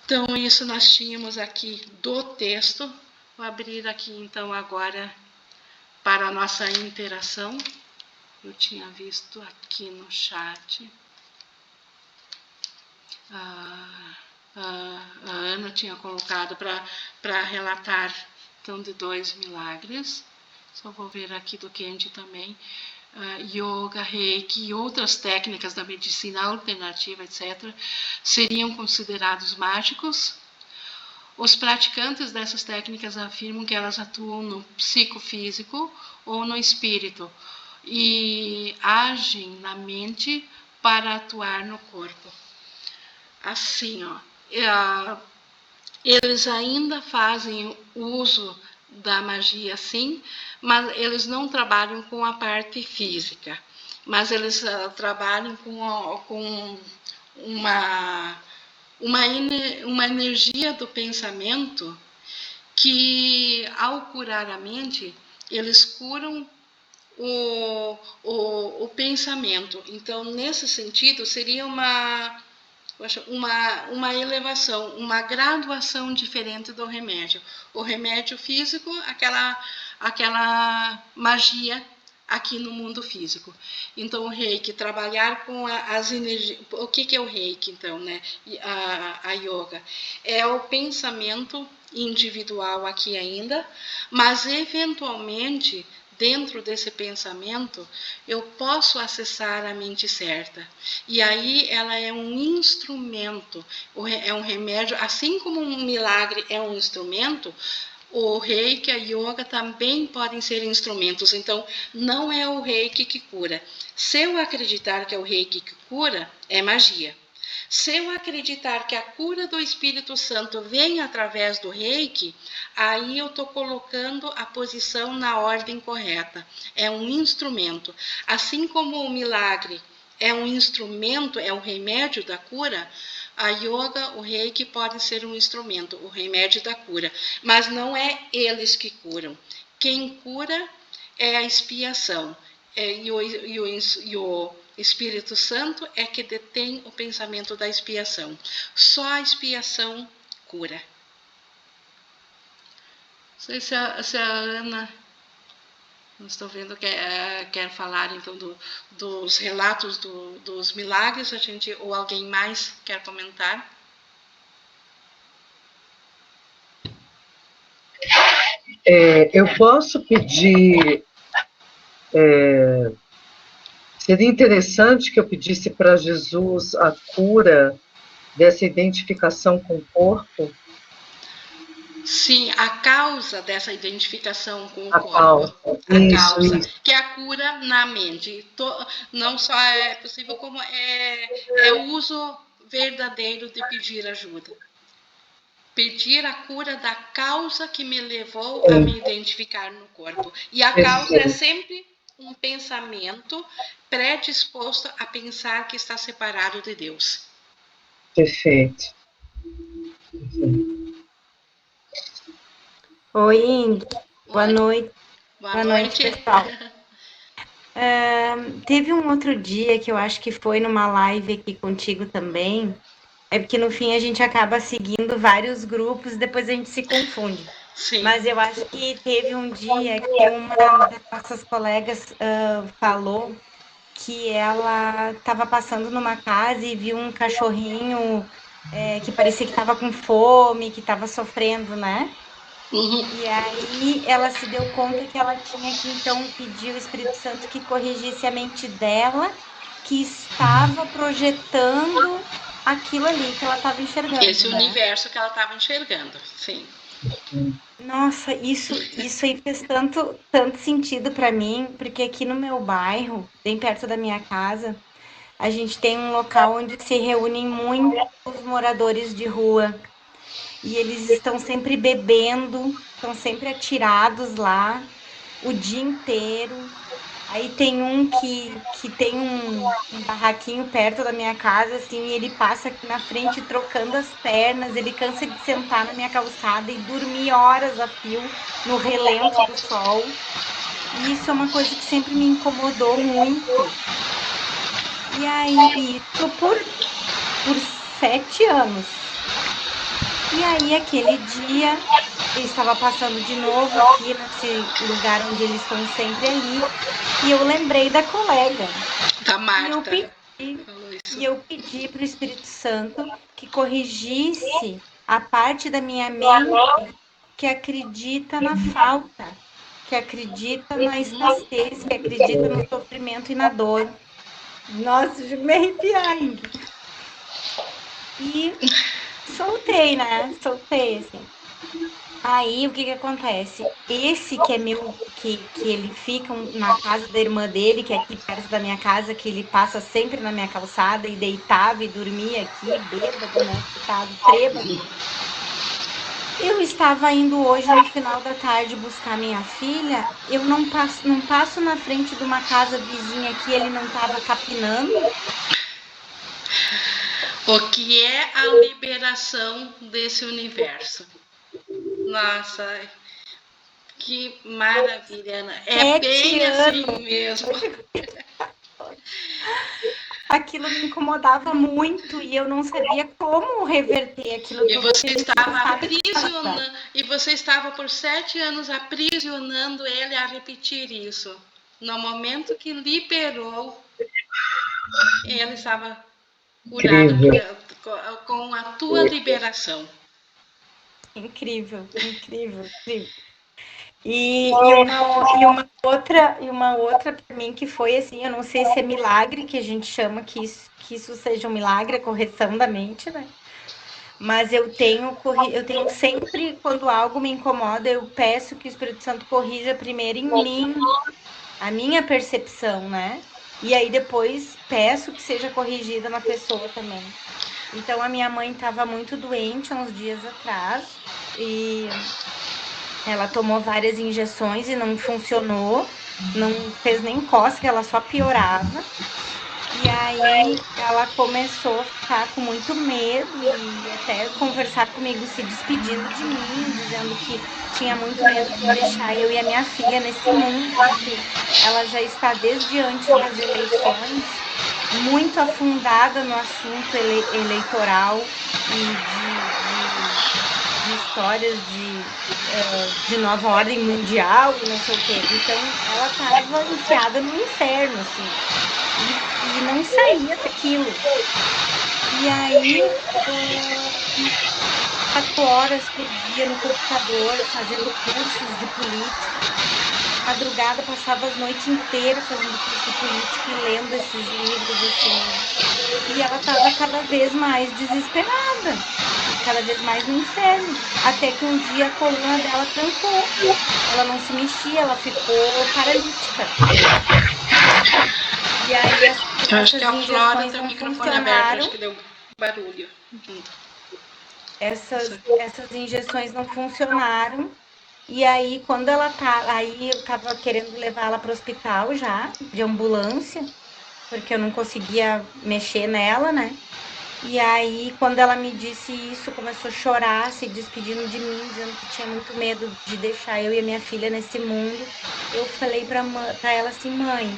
Então, isso nós tínhamos aqui do texto. Vou abrir aqui, então, agora para a nossa interação. Eu tinha visto aqui no chat. A Ana tinha colocado para relatar, então, de 2 milagres. Só vou ver aqui do Kendi também. Yoga, reiki e outras técnicas da medicina alternativa, etc., seriam considerados mágicos. Os praticantes dessas técnicas afirmam que elas atuam no psicofísico ou no espírito e agem na mente para atuar no corpo. Assim, eles ainda fazem uso da magia, sim, mas eles não trabalham com a parte física, mas eles trabalham com uma energia do pensamento que, ao curar a mente, eles curam o pensamento. Então, nesse sentido, seria uma elevação, uma graduação diferente do remédio. O remédio físico, aquela magia aqui no mundo físico. Então, o reiki, trabalhar com as energias. O que é o reiki, então, né? A yoga é o pensamento individual aqui ainda, mas eventualmente, dentro desse pensamento, eu posso acessar a mente certa. E aí ela é um instrumento, é um remédio, assim como um milagre é um instrumento, o reiki e a yoga também podem ser instrumentos. Então, não é o reiki que cura. Se eu acreditar que é o reiki que cura, é magia. Se eu acreditar que a cura do Espírito Santo vem através do reiki, aí eu estou colocando a posição na ordem correta. É um instrumento. Assim como o milagre é um instrumento, é o remédio da cura, a yoga, o reiki pode ser um instrumento, o remédio da cura. Mas não é eles que curam. Quem cura é a expiação. E o Espírito Santo é que detém o pensamento da expiação. Só a expiação cura. Não sei se a Ana, não estou vendo, quer falar então dos relatos dos milagres, ou alguém mais quer comentar? Eu posso pedir... seria interessante que eu pedisse para Jesus a cura dessa identificação com o corpo? Sim, a causa dessa identificação com o corpo. Causa. Isso. Que é a cura na mente. Não só é possível, como é o uso verdadeiro de pedir ajuda. Pedir a cura da causa que me levou a me identificar no corpo. E a causa é sempre um pensamento predisposto a pensar que está separado de Deus. Perfeito. Oi, Ingrid. Boa noite. Boa noite, pessoal. Teve um outro dia que eu acho que foi numa live aqui contigo também. É porque no fim a gente acaba seguindo vários grupos e depois a gente se confunde. Sim. Mas eu acho que teve um dia que uma das nossas colegas falou que ela estava passando numa casa e viu um cachorrinho que parecia que estava com fome, que estava sofrendo, né? Uhum. E aí ela se deu conta que ela tinha que então pedir ao Espírito Santo que corrigisse a mente dela, que estava projetando aquilo ali que ela estava enxergando. Esse universo que ela estava enxergando, sim. Nossa, isso aí fez tanto sentido para mim, porque aqui no meu bairro, bem perto da minha casa, a gente tem um local onde se reúnem muitos moradores de rua. E eles estão sempre bebendo, estão sempre atirados lá o dia inteiro. Aí tem um que tem um barraquinho perto da minha casa, assim, e ele passa aqui na frente trocando as pernas, ele cansa de sentar na minha calçada e dormir horas a fio no relento do sol. E isso é uma coisa que sempre me incomodou muito. E aí, isso por 7 anos. E aí, aquele dia, eu estava passando de novo aqui nesse lugar onde eles estão sempre ali, e eu lembrei da colega. Da E eu Marta. pedi, Falou isso. e eu pedi para o Espírito Santo que corrigisse a parte da minha mente que acredita na falta, que acredita na escassez, que acredita no sofrimento e na dor. Nossa, eu me arrepiar ainda. E soltei, né? Soltei, assim. Aí, o que que acontece? Esse que é meu, que ele fica na casa da irmã dele, que é aqui perto da minha casa, que ele passa sempre na minha calçada e deitava e dormia aqui, bêbado, né? Ficado trêbado. Eu estava indo hoje no final da tarde buscar minha filha, eu não passo na frente de uma casa vizinha que ele não estava capinando. O que é a liberação desse universo? Nossa, que maravilha, Ana. É 7 bem assim anos. mesmo. Aquilo me incomodava muito e eu não sabia como reverter aquilo E tudo. você A gente não estava sabe passar. aprisionando, e você estava por 7 anos aprisionando ele a repetir isso. No momento que liberou, ele estava curado Incrível. com a tua liberação. Incrível, incrível, incrível. E uma outra para mim que foi assim, eu não sei se é milagre que a gente chama que isso seja um milagre, a correção da mente, né? Mas eu tenho sempre, quando algo me incomoda, eu peço que o Espírito Santo corrija primeiro em mim a minha percepção, né? E aí depois peço que seja corrigida na pessoa também. Então a minha mãe estava muito doente há uns dias atrás e ela tomou várias injeções e não funcionou, não fez nem cócega, ela só piorava. E aí ela começou a ficar com muito medo e até conversar comigo, se despedindo de mim, dizendo que tinha muito medo de deixar eu e a minha filha nesse mundo, porque ela já está desde antes das eleições muito afundada no assunto eleitoral e de histórias de nova ordem mundial e não sei o quê. Então ela estava enfiada no inferno, assim e não saía daquilo. E aí, 4 horas por dia no computador, fazendo cursos de política. Madrugada, passava as noites inteiras fazendo curso de política e lendo esses livros, assim. E ela estava cada vez mais desesperada, cada vez mais no inferno. Até que um dia a coluna dela trancou. Ela não se mexia, ela ficou paralítica. E aí Eu acho essas que a Flora injeções tem o não microfone aberto, acho funcionaram. que deu barulho. Essas injeções não funcionaram. E aí, quando ela tá. Aí eu tava querendo levar ela para o hospital já, de ambulância, porque eu não conseguia mexer nela, né? E aí, quando ela me disse isso, começou a chorar, se despedindo de mim, dizendo que tinha muito medo de deixar eu e a minha filha nesse mundo. Eu falei pra ela assim, mãe,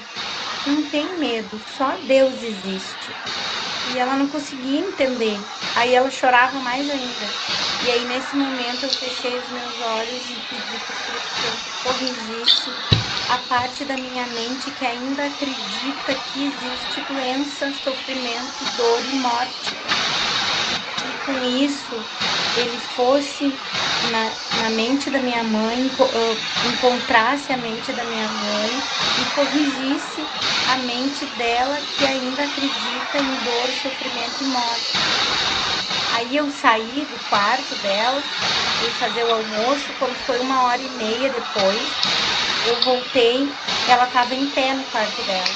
não tem medo, só Deus existe. E ela não conseguia entender. Aí ela chorava mais ainda. E aí, nesse momento, eu fechei os meus olhos e pedi para o Espírito Santo que corrigisse a parte da minha mente que ainda acredita que existe doença, sofrimento, dor e morte. E com isso, ele fosse na mente da minha mãe, encontrasse a mente da minha mãe e corrigisse a mente dela que ainda acredita em dor, sofrimento e morte. Aí eu saí do quarto dela, fui fazer o almoço, quando foi 1h30 depois, eu voltei, ela estava em pé no quarto dela.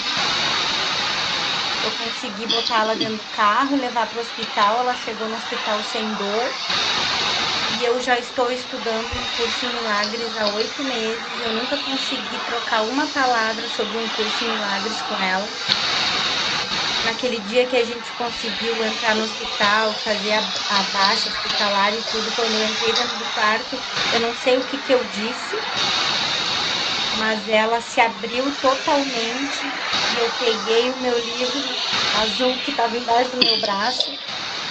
eu consegui botar ela dentro do carro, levar para o hospital. Ela chegou no hospital sem dor. E eu já estou estudando um curso em milagres há 8 meses. Eu nunca consegui trocar uma palavra sobre um curso em milagres com ela. Naquele dia que a gente conseguiu entrar no hospital, fazer a baixa hospitalar e tudo, quando eu entrei dentro do quarto, eu não sei o que eu disse, mas ela se abriu totalmente e eu peguei o meu livro azul que estava embaixo do meu braço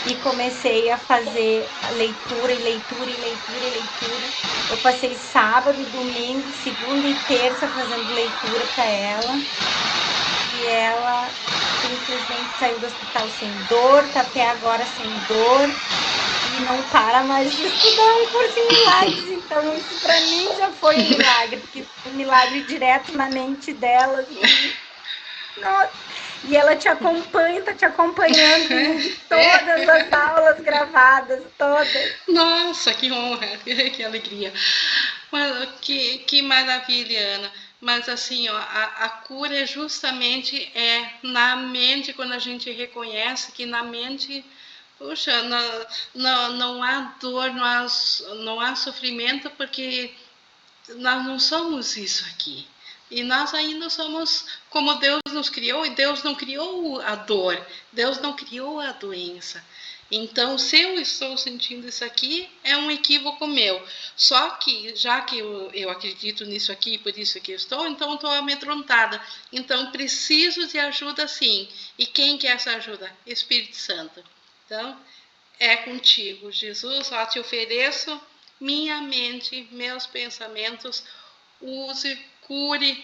e comecei a fazer leitura, e leitura, e leitura, e leitura. Eu passei sábado, domingo, segunda e terça fazendo leitura para ela. E ela simplesmente saiu do hospital sem dor, tá até agora sem dor. E não para mais de estudar um curso em milagres. Então, isso para mim já foi um milagre, porque foi um milagre direto na mente dela. Assim. Nossa. E ela te acompanha, tá te acompanhando em todas as aulas gravadas, todas. Nossa, que honra, que alegria. Mas, que maravilha, Ana. Mas assim, ó, a cura é justamente na mente, quando a gente reconhece que na mente, puxa, não há dor, não há sofrimento, porque nós não somos isso aqui. E nós ainda somos como Deus nos criou, e Deus não criou a dor, Deus não criou a doença. Então, se eu estou sentindo isso aqui, é um equívoco meu. Só que, já que eu acredito nisso aqui, por isso que eu estou, então eu estou amedrontada. Então, preciso de ajuda sim. E quem quer essa ajuda? Espírito Santo. Então, é contigo. Jesus, ó, te ofereço minha mente, meus pensamentos, use, cure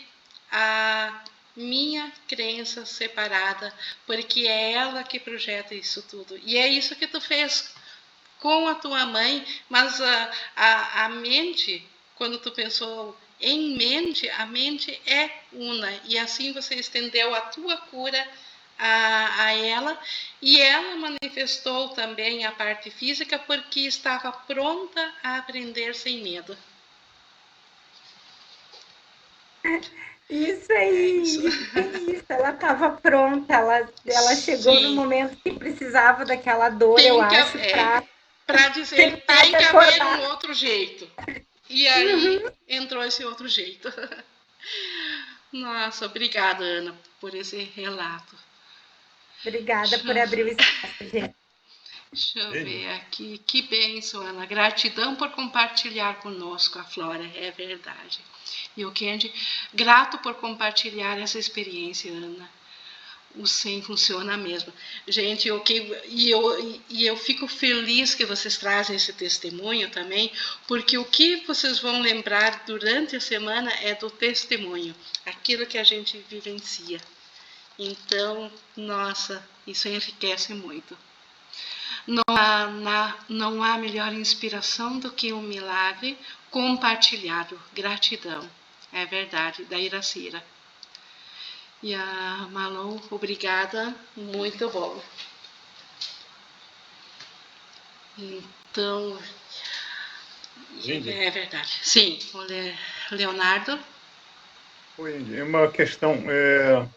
a minha crença separada, porque é ela que projeta isso tudo. E é isso que tu fez com a tua mãe, mas a mente, quando tu pensou em mente, a mente é una, e assim você estendeu a tua cura a ela, e ela manifestou também a parte física porque estava pronta a aprender sem medo. Isso É isso. aí, isso. Ela estava pronta, ela chegou no Sim, momento que precisava daquela dor, eu tem que acho, para dizer terminar tem de que haver um acordar. outro jeito. E Uhum. aí entrou esse outro jeito. Nossa, obrigada, Ana, por esse relato. Obrigada por Deixa, abrir o espaço, gente. deixa eu ver aqui. Que bênção, Ana. Gratidão por compartilhar conosco a Flora, é verdade. E o Kendi, grato por compartilhar essa experiência, Ana. O SEM funciona mesmo. Gente, eu fico feliz que vocês trazem esse testemunho também, porque o que vocês vão lembrar durante a semana é do testemunho, aquilo que a gente vivencia. Então, nossa, isso enriquece muito. Não há melhor inspiração do que um milagre compartilhado. Gratidão. É verdade, da Iracira. E a Malou, obrigada, muito bom. Então, Índia. é verdade. Sim, o Leonardo. Oi, Índia. É uma questão.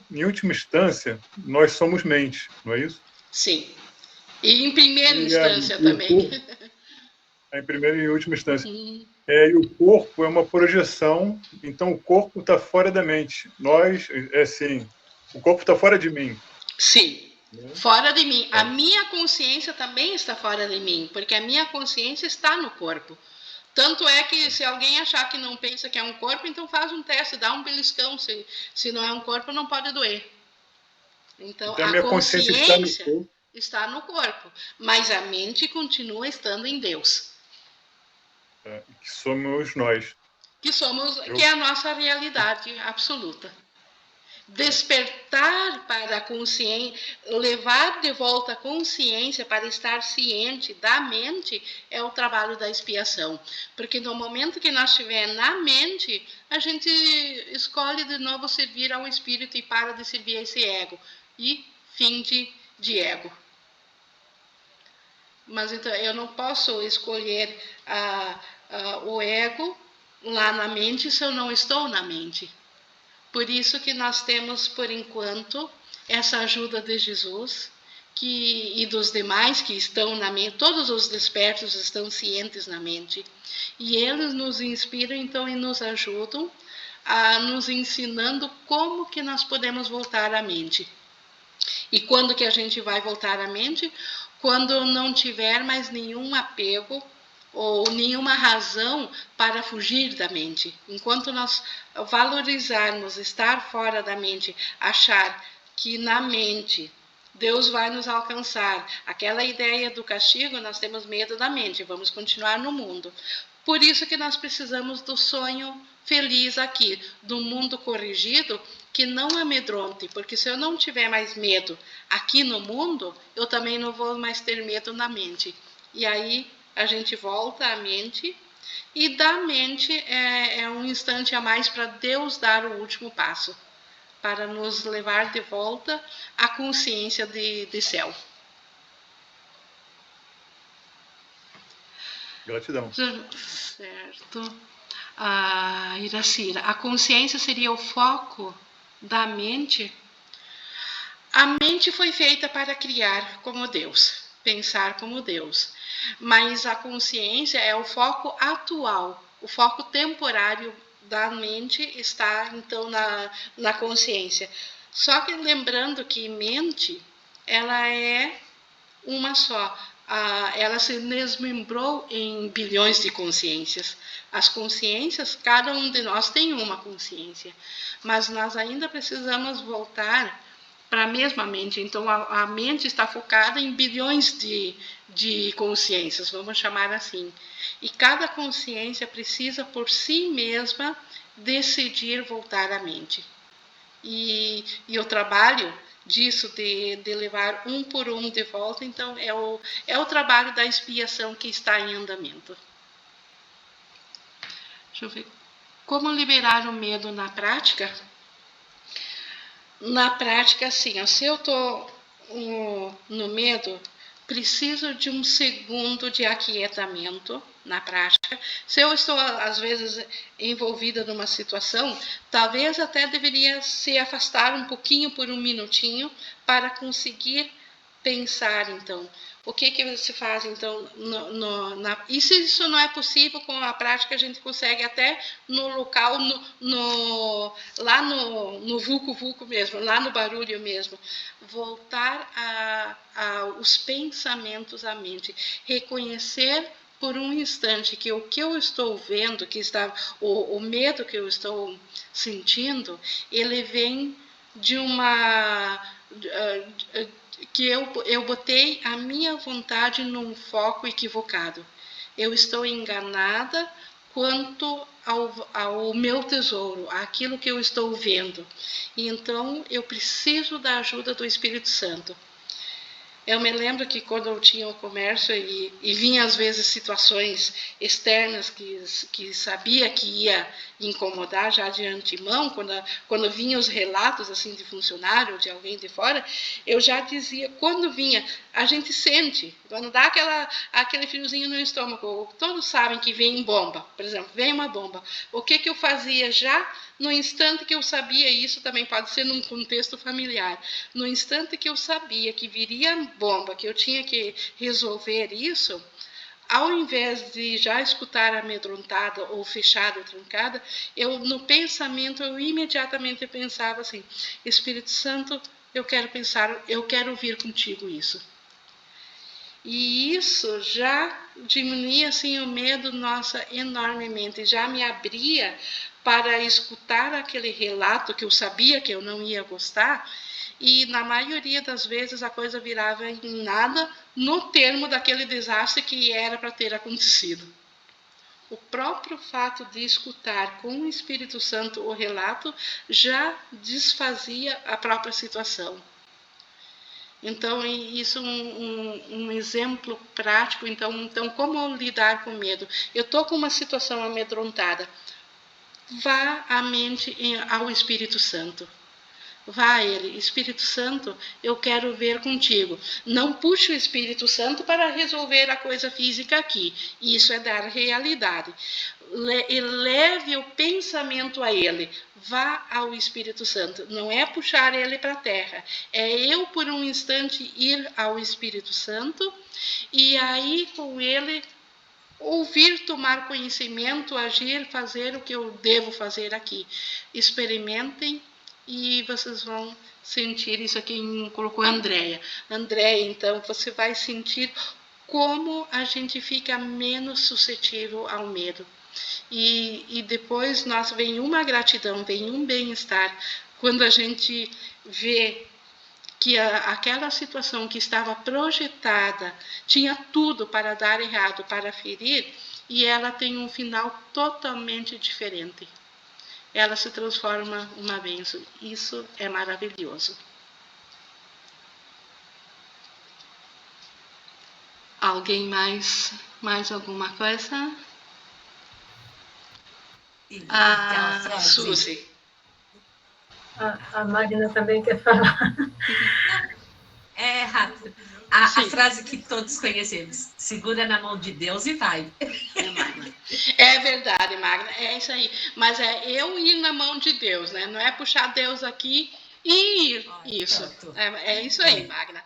Em última instância, nós somos mente, não é isso? Sim. E em primeira instância E o também. corpo, em primeira e última instância. Uhum. E o corpo é uma projeção, então o corpo está fora da mente. Nós, assim, o corpo está fora de mim. Sim, Né? fora de mim. A É. minha consciência também está fora de mim, porque a minha consciência está no corpo. Tanto é que se alguém achar que não pensa que é um corpo, então faz um teste, dá um beliscão. Se não é um corpo, não pode doer. Então, Então a a minha consciência está no consciência corpo. está no corpo, mas a mente continua estando em Deus, Que somos nós. que é a nossa realidade absoluta. Despertar para a consciência, levar de volta a consciência para estar ciente da mente é o trabalho da expiação. Porque no momento que nós estivermos na mente, a gente escolhe de novo servir ao espírito e para de servir a esse ego. E fim de ego. Mas então eu não posso escolher o ego lá na mente se eu não estou na mente. Por isso que nós temos, por enquanto, essa ajuda de Jesus e dos demais que estão na mente, todos os despertos estão cientes na mente. E eles nos inspiram, então, e nos ajudam, nos ensinando como que nós podemos voltar à mente. E quando que a gente vai voltar à mente? Quando não tiver mais nenhum apego ou nenhuma razão para fugir da mente. Enquanto nós valorizarmos estar fora da mente, achar que na mente Deus vai nos alcançar, aquela ideia do castigo, nós temos medo da mente, vamos continuar no mundo. Por isso que nós precisamos do sonho feliz aqui, do mundo corrigido, que não amedronte, porque se eu não tiver mais medo aqui no mundo, eu também não vou mais ter medo na mente. E aí a gente volta à mente, e da mente é um instante a mais para Deus dar o último passo, para nos levar de volta à consciência de céu. Gratidão. Certo. Iracira, a consciência seria o foco da mente? A mente foi feita para criar como Deus, pensar como Deus. Mas a consciência é o foco atual, o foco temporário da mente está, então, na consciência. Só que lembrando que mente, ela é uma só. Ela se desmembrou em bilhões de consciências. As consciências, cada um de nós tem uma consciência, mas nós ainda precisamos voltar para a mesma mente. Então, a mente está focada em bilhões de consciências, vamos chamar assim. E cada consciência precisa, por si mesma, decidir voltar à mente. E o trabalho disso, de levar um por um de volta, então, é o trabalho da expiação que está em andamento. Deixa eu ver. Como liberar o medo na prática? Na prática, assim, se eu estou no medo, preciso de um segundo de aquietamento na prática. Se eu estou, às vezes, envolvida numa situação, talvez até deveria se afastar um pouquinho por um minutinho para conseguir pensar, então. O que se faz, então, e se isso não é possível, com a prática a gente consegue até no local, lá no vulco-vulco mesmo, lá no barulho mesmo, voltar os pensamentos à mente, reconhecer por um instante que o que eu estou vendo, o medo que eu estou sentindo, ele vem de que eu botei a minha vontade num foco equivocado. Eu estou enganada quanto ao meu tesouro, àquilo que eu estou vendo. E então eu preciso da ajuda do Espírito Santo. Eu me lembro que quando eu tinha o comércio e vinha às vezes situações externas que sabia que ia incomodar já de antemão, quando vinham os relatos assim de funcionário ou de alguém de fora, eu já dizia, quando vinha, a gente sente, quando dá aquele friozinho no estômago, todos sabem que vem bomba, por exemplo, vem uma bomba. O que eu fazia já no instante que eu sabia, isso também pode ser num contexto familiar, no instante que eu sabia que viria bomba, que eu tinha que resolver isso, ao invés de já escutar amedrontada ou fechada ou trancada, no pensamento, eu imediatamente pensava assim, Espírito Santo, eu quero ouvir contigo isso. E isso já diminuía assim, o medo, nossa, enormemente, já me abria para escutar aquele relato que eu sabia que eu não ia gostar, e na maioria das vezes a coisa virava em nada no termo daquele desastre que era para ter acontecido. O próprio fato de escutar com o Espírito Santo o relato já desfazia a própria situação. Então, isso é um exemplo prático. Então, como lidar com medo? Eu estou com uma situação amedrontada. Vá à mente ao Espírito Santo. vá a ele, Espírito Santo, eu quero ver contigo. Não puxe o Espírito Santo para resolver a coisa física aqui. Isso é dar realidade. Leve o pensamento a ele. Vá ao Espírito Santo. Não é puxar ele para a terra. É eu, por um instante, ir ao Espírito Santo e aí com ele ouvir, tomar conhecimento, agir, fazer o que eu devo fazer aqui. Experimentem e vocês vão sentir isso aqui, colocou a Andréia. Andréia, então, você vai sentir como a gente fica menos suscetível ao medo. E depois vem uma gratidão, vem um bem-estar. Quando a gente vê que aquela situação que estava projetada tinha tudo para dar errado, para ferir, e ela tem um final totalmente diferente. Ela se transforma uma bênção. Isso é maravilhoso. Alguém mais alguma coisa? Suzy. A Magna também quer falar. É rápido. A frase que todos conhecemos: segura na mão de Deus e vai. É verdade, Magna, é isso aí. Mas é eu ir na mão de Deus, né? Não é puxar Deus aqui e ir. Isso. É isso aí, Magna.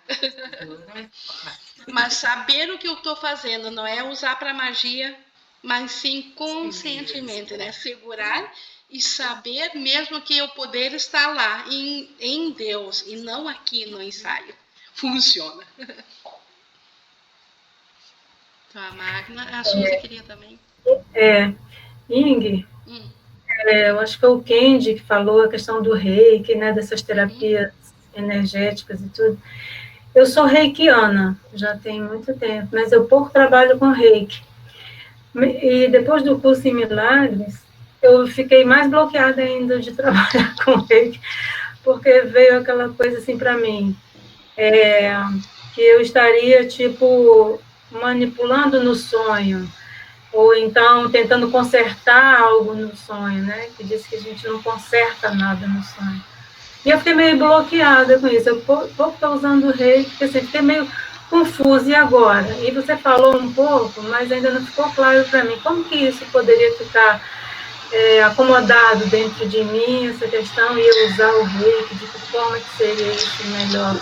Mas saber o que eu estou fazendo não é usar para magia, mas sim conscientemente, né? Segurar e saber mesmo que o poder está lá, em Deus, e não aqui no ensaio. Funciona. Então, a Magna, a Suzy queria também. Ing, eu acho que foi o Kendi que falou a questão do reiki, né, dessas terapias energéticas e tudo. Eu sou reikiana, já tem muito tempo, mas eu pouco trabalho com reiki. E depois do curso em Milagres, eu fiquei mais bloqueada ainda de trabalhar com reiki, porque veio aquela coisa assim para mim, que eu estaria, tipo, manipulando no sonho, ou então tentando consertar algo no sonho, né? Que diz que a gente não conserta nada no sonho. E eu fiquei meio bloqueada com isso. Eu pouco estou usando o reiki, porque assim, fiquei meio confusa. E agora? E você falou um pouco, mas ainda não ficou claro para mim. Como que isso poderia ficar acomodado dentro de mim, essa questão, e eu usar o reiki? De que forma que seria isso melhor?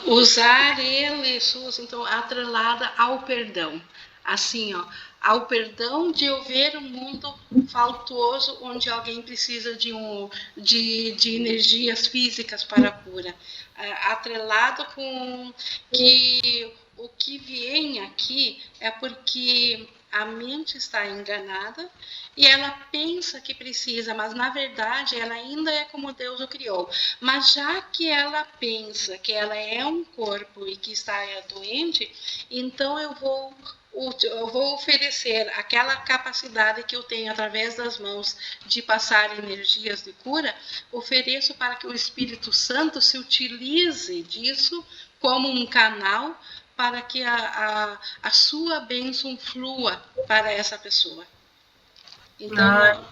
Usar ele, Suzy, então, atrelada ao perdão. Assim, ó, ao perdão de eu ver um mundo faltuoso onde alguém precisa de energias físicas para a cura. Atrelado com que o que vem aqui é porque a mente está enganada e ela pensa que precisa, mas na verdade ela ainda é como Deus o criou. Mas já que ela pensa que ela é um corpo e que está doente, então eu vou oferecer aquela capacidade que eu tenho através das mãos de passar energias de cura, ofereço para que o Espírito Santo se utilize disso como um canal para que a sua bênção flua para essa pessoa. Então,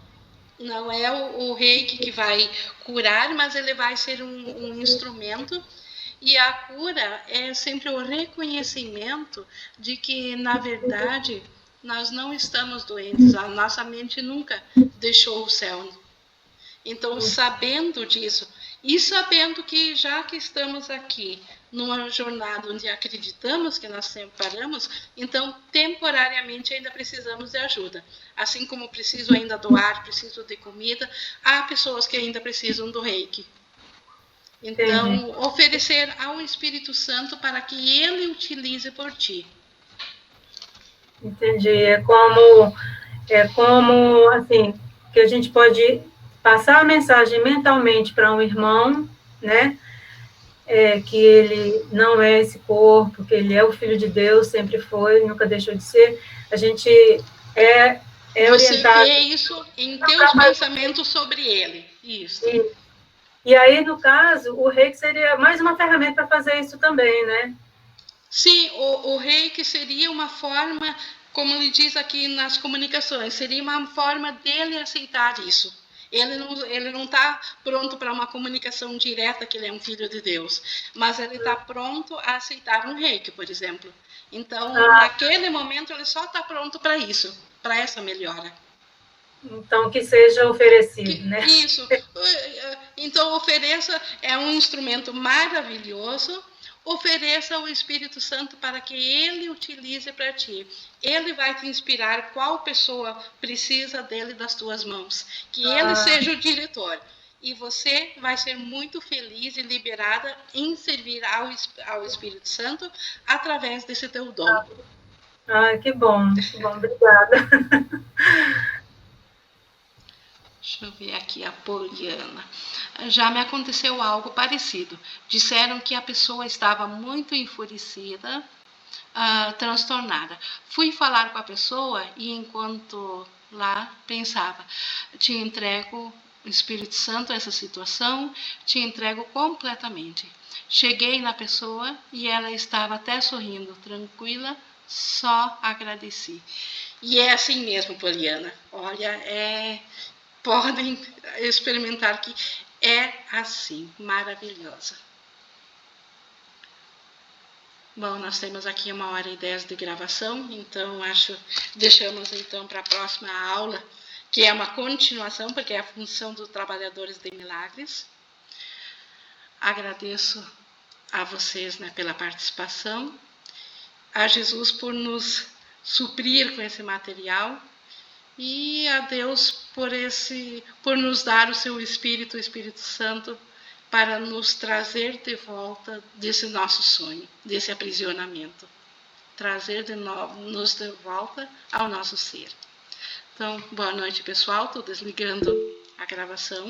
não é o reiki que vai curar, mas ele vai ser um instrumento. E a cura é sempre o reconhecimento de que, na verdade, nós não estamos doentes. A nossa mente nunca deixou o céu. Então, sabendo disso, e sabendo que já que estamos aqui numa jornada onde acreditamos que nós sempre paramos, então temporariamente ainda precisamos de ajuda. Assim como preciso ainda doar, preciso de comida, há pessoas que ainda precisam do reiki. Então, oferecer ao Espírito Santo para que ele utilize por ti. Entendi. É como assim, que a gente pode passar a mensagem mentalmente para um irmão, né? Que ele não é esse corpo, que ele é o Filho de Deus, sempre foi, nunca deixou de ser. A gente é orientado... Você vê isso em teus pensamentos sobre ele. Isso. E aí, no caso, o reiki seria mais uma ferramenta para fazer isso também, né? Sim, o reiki seria uma forma, como ele diz aqui nas comunicações, seria uma forma dele aceitar isso. Ele não está pronto para uma comunicação direta que ele é um filho de Deus, mas ele está pronto a aceitar um reiki, por exemplo. Então, naquele momento, ele só está pronto para isso, para essa melhora. Então, que seja oferecido, né? Isso. Então, ofereça, é um instrumento maravilhoso. Ofereça o Espírito Santo para que ele utilize para ti. Ele vai te inspirar qual pessoa precisa dele das tuas mãos. Que ele seja o diretor. E você vai ser muito feliz e liberada em servir ao Espírito Santo através desse teu dom. Que bom, obrigada. Deixa eu ver aqui, a Poliana. Já me aconteceu algo parecido. Disseram que a pessoa estava muito enfurecida, transtornada. Fui falar com a pessoa e, enquanto lá, pensava: te entrego o Espírito Santo a essa situação, te entrego completamente. Cheguei na pessoa e ela estava até sorrindo, tranquila, só agradeci. E é assim mesmo, Poliana. Olha, podem experimentar que é assim, maravilhosa. Bom, nós temos aqui 1h10 de gravação, então deixamos então para a próxima aula, que é uma continuação, porque é a função dos trabalhadores de milagres. Agradeço a vocês, né, pela participação, a Jesus por nos suprir com esse material, e a Deus por nos dar o seu Espírito, o Espírito Santo, para nos trazer de volta desse nosso sonho, desse aprisionamento. Trazer nos de volta ao nosso ser. Então, boa noite, pessoal. Estou desligando a gravação.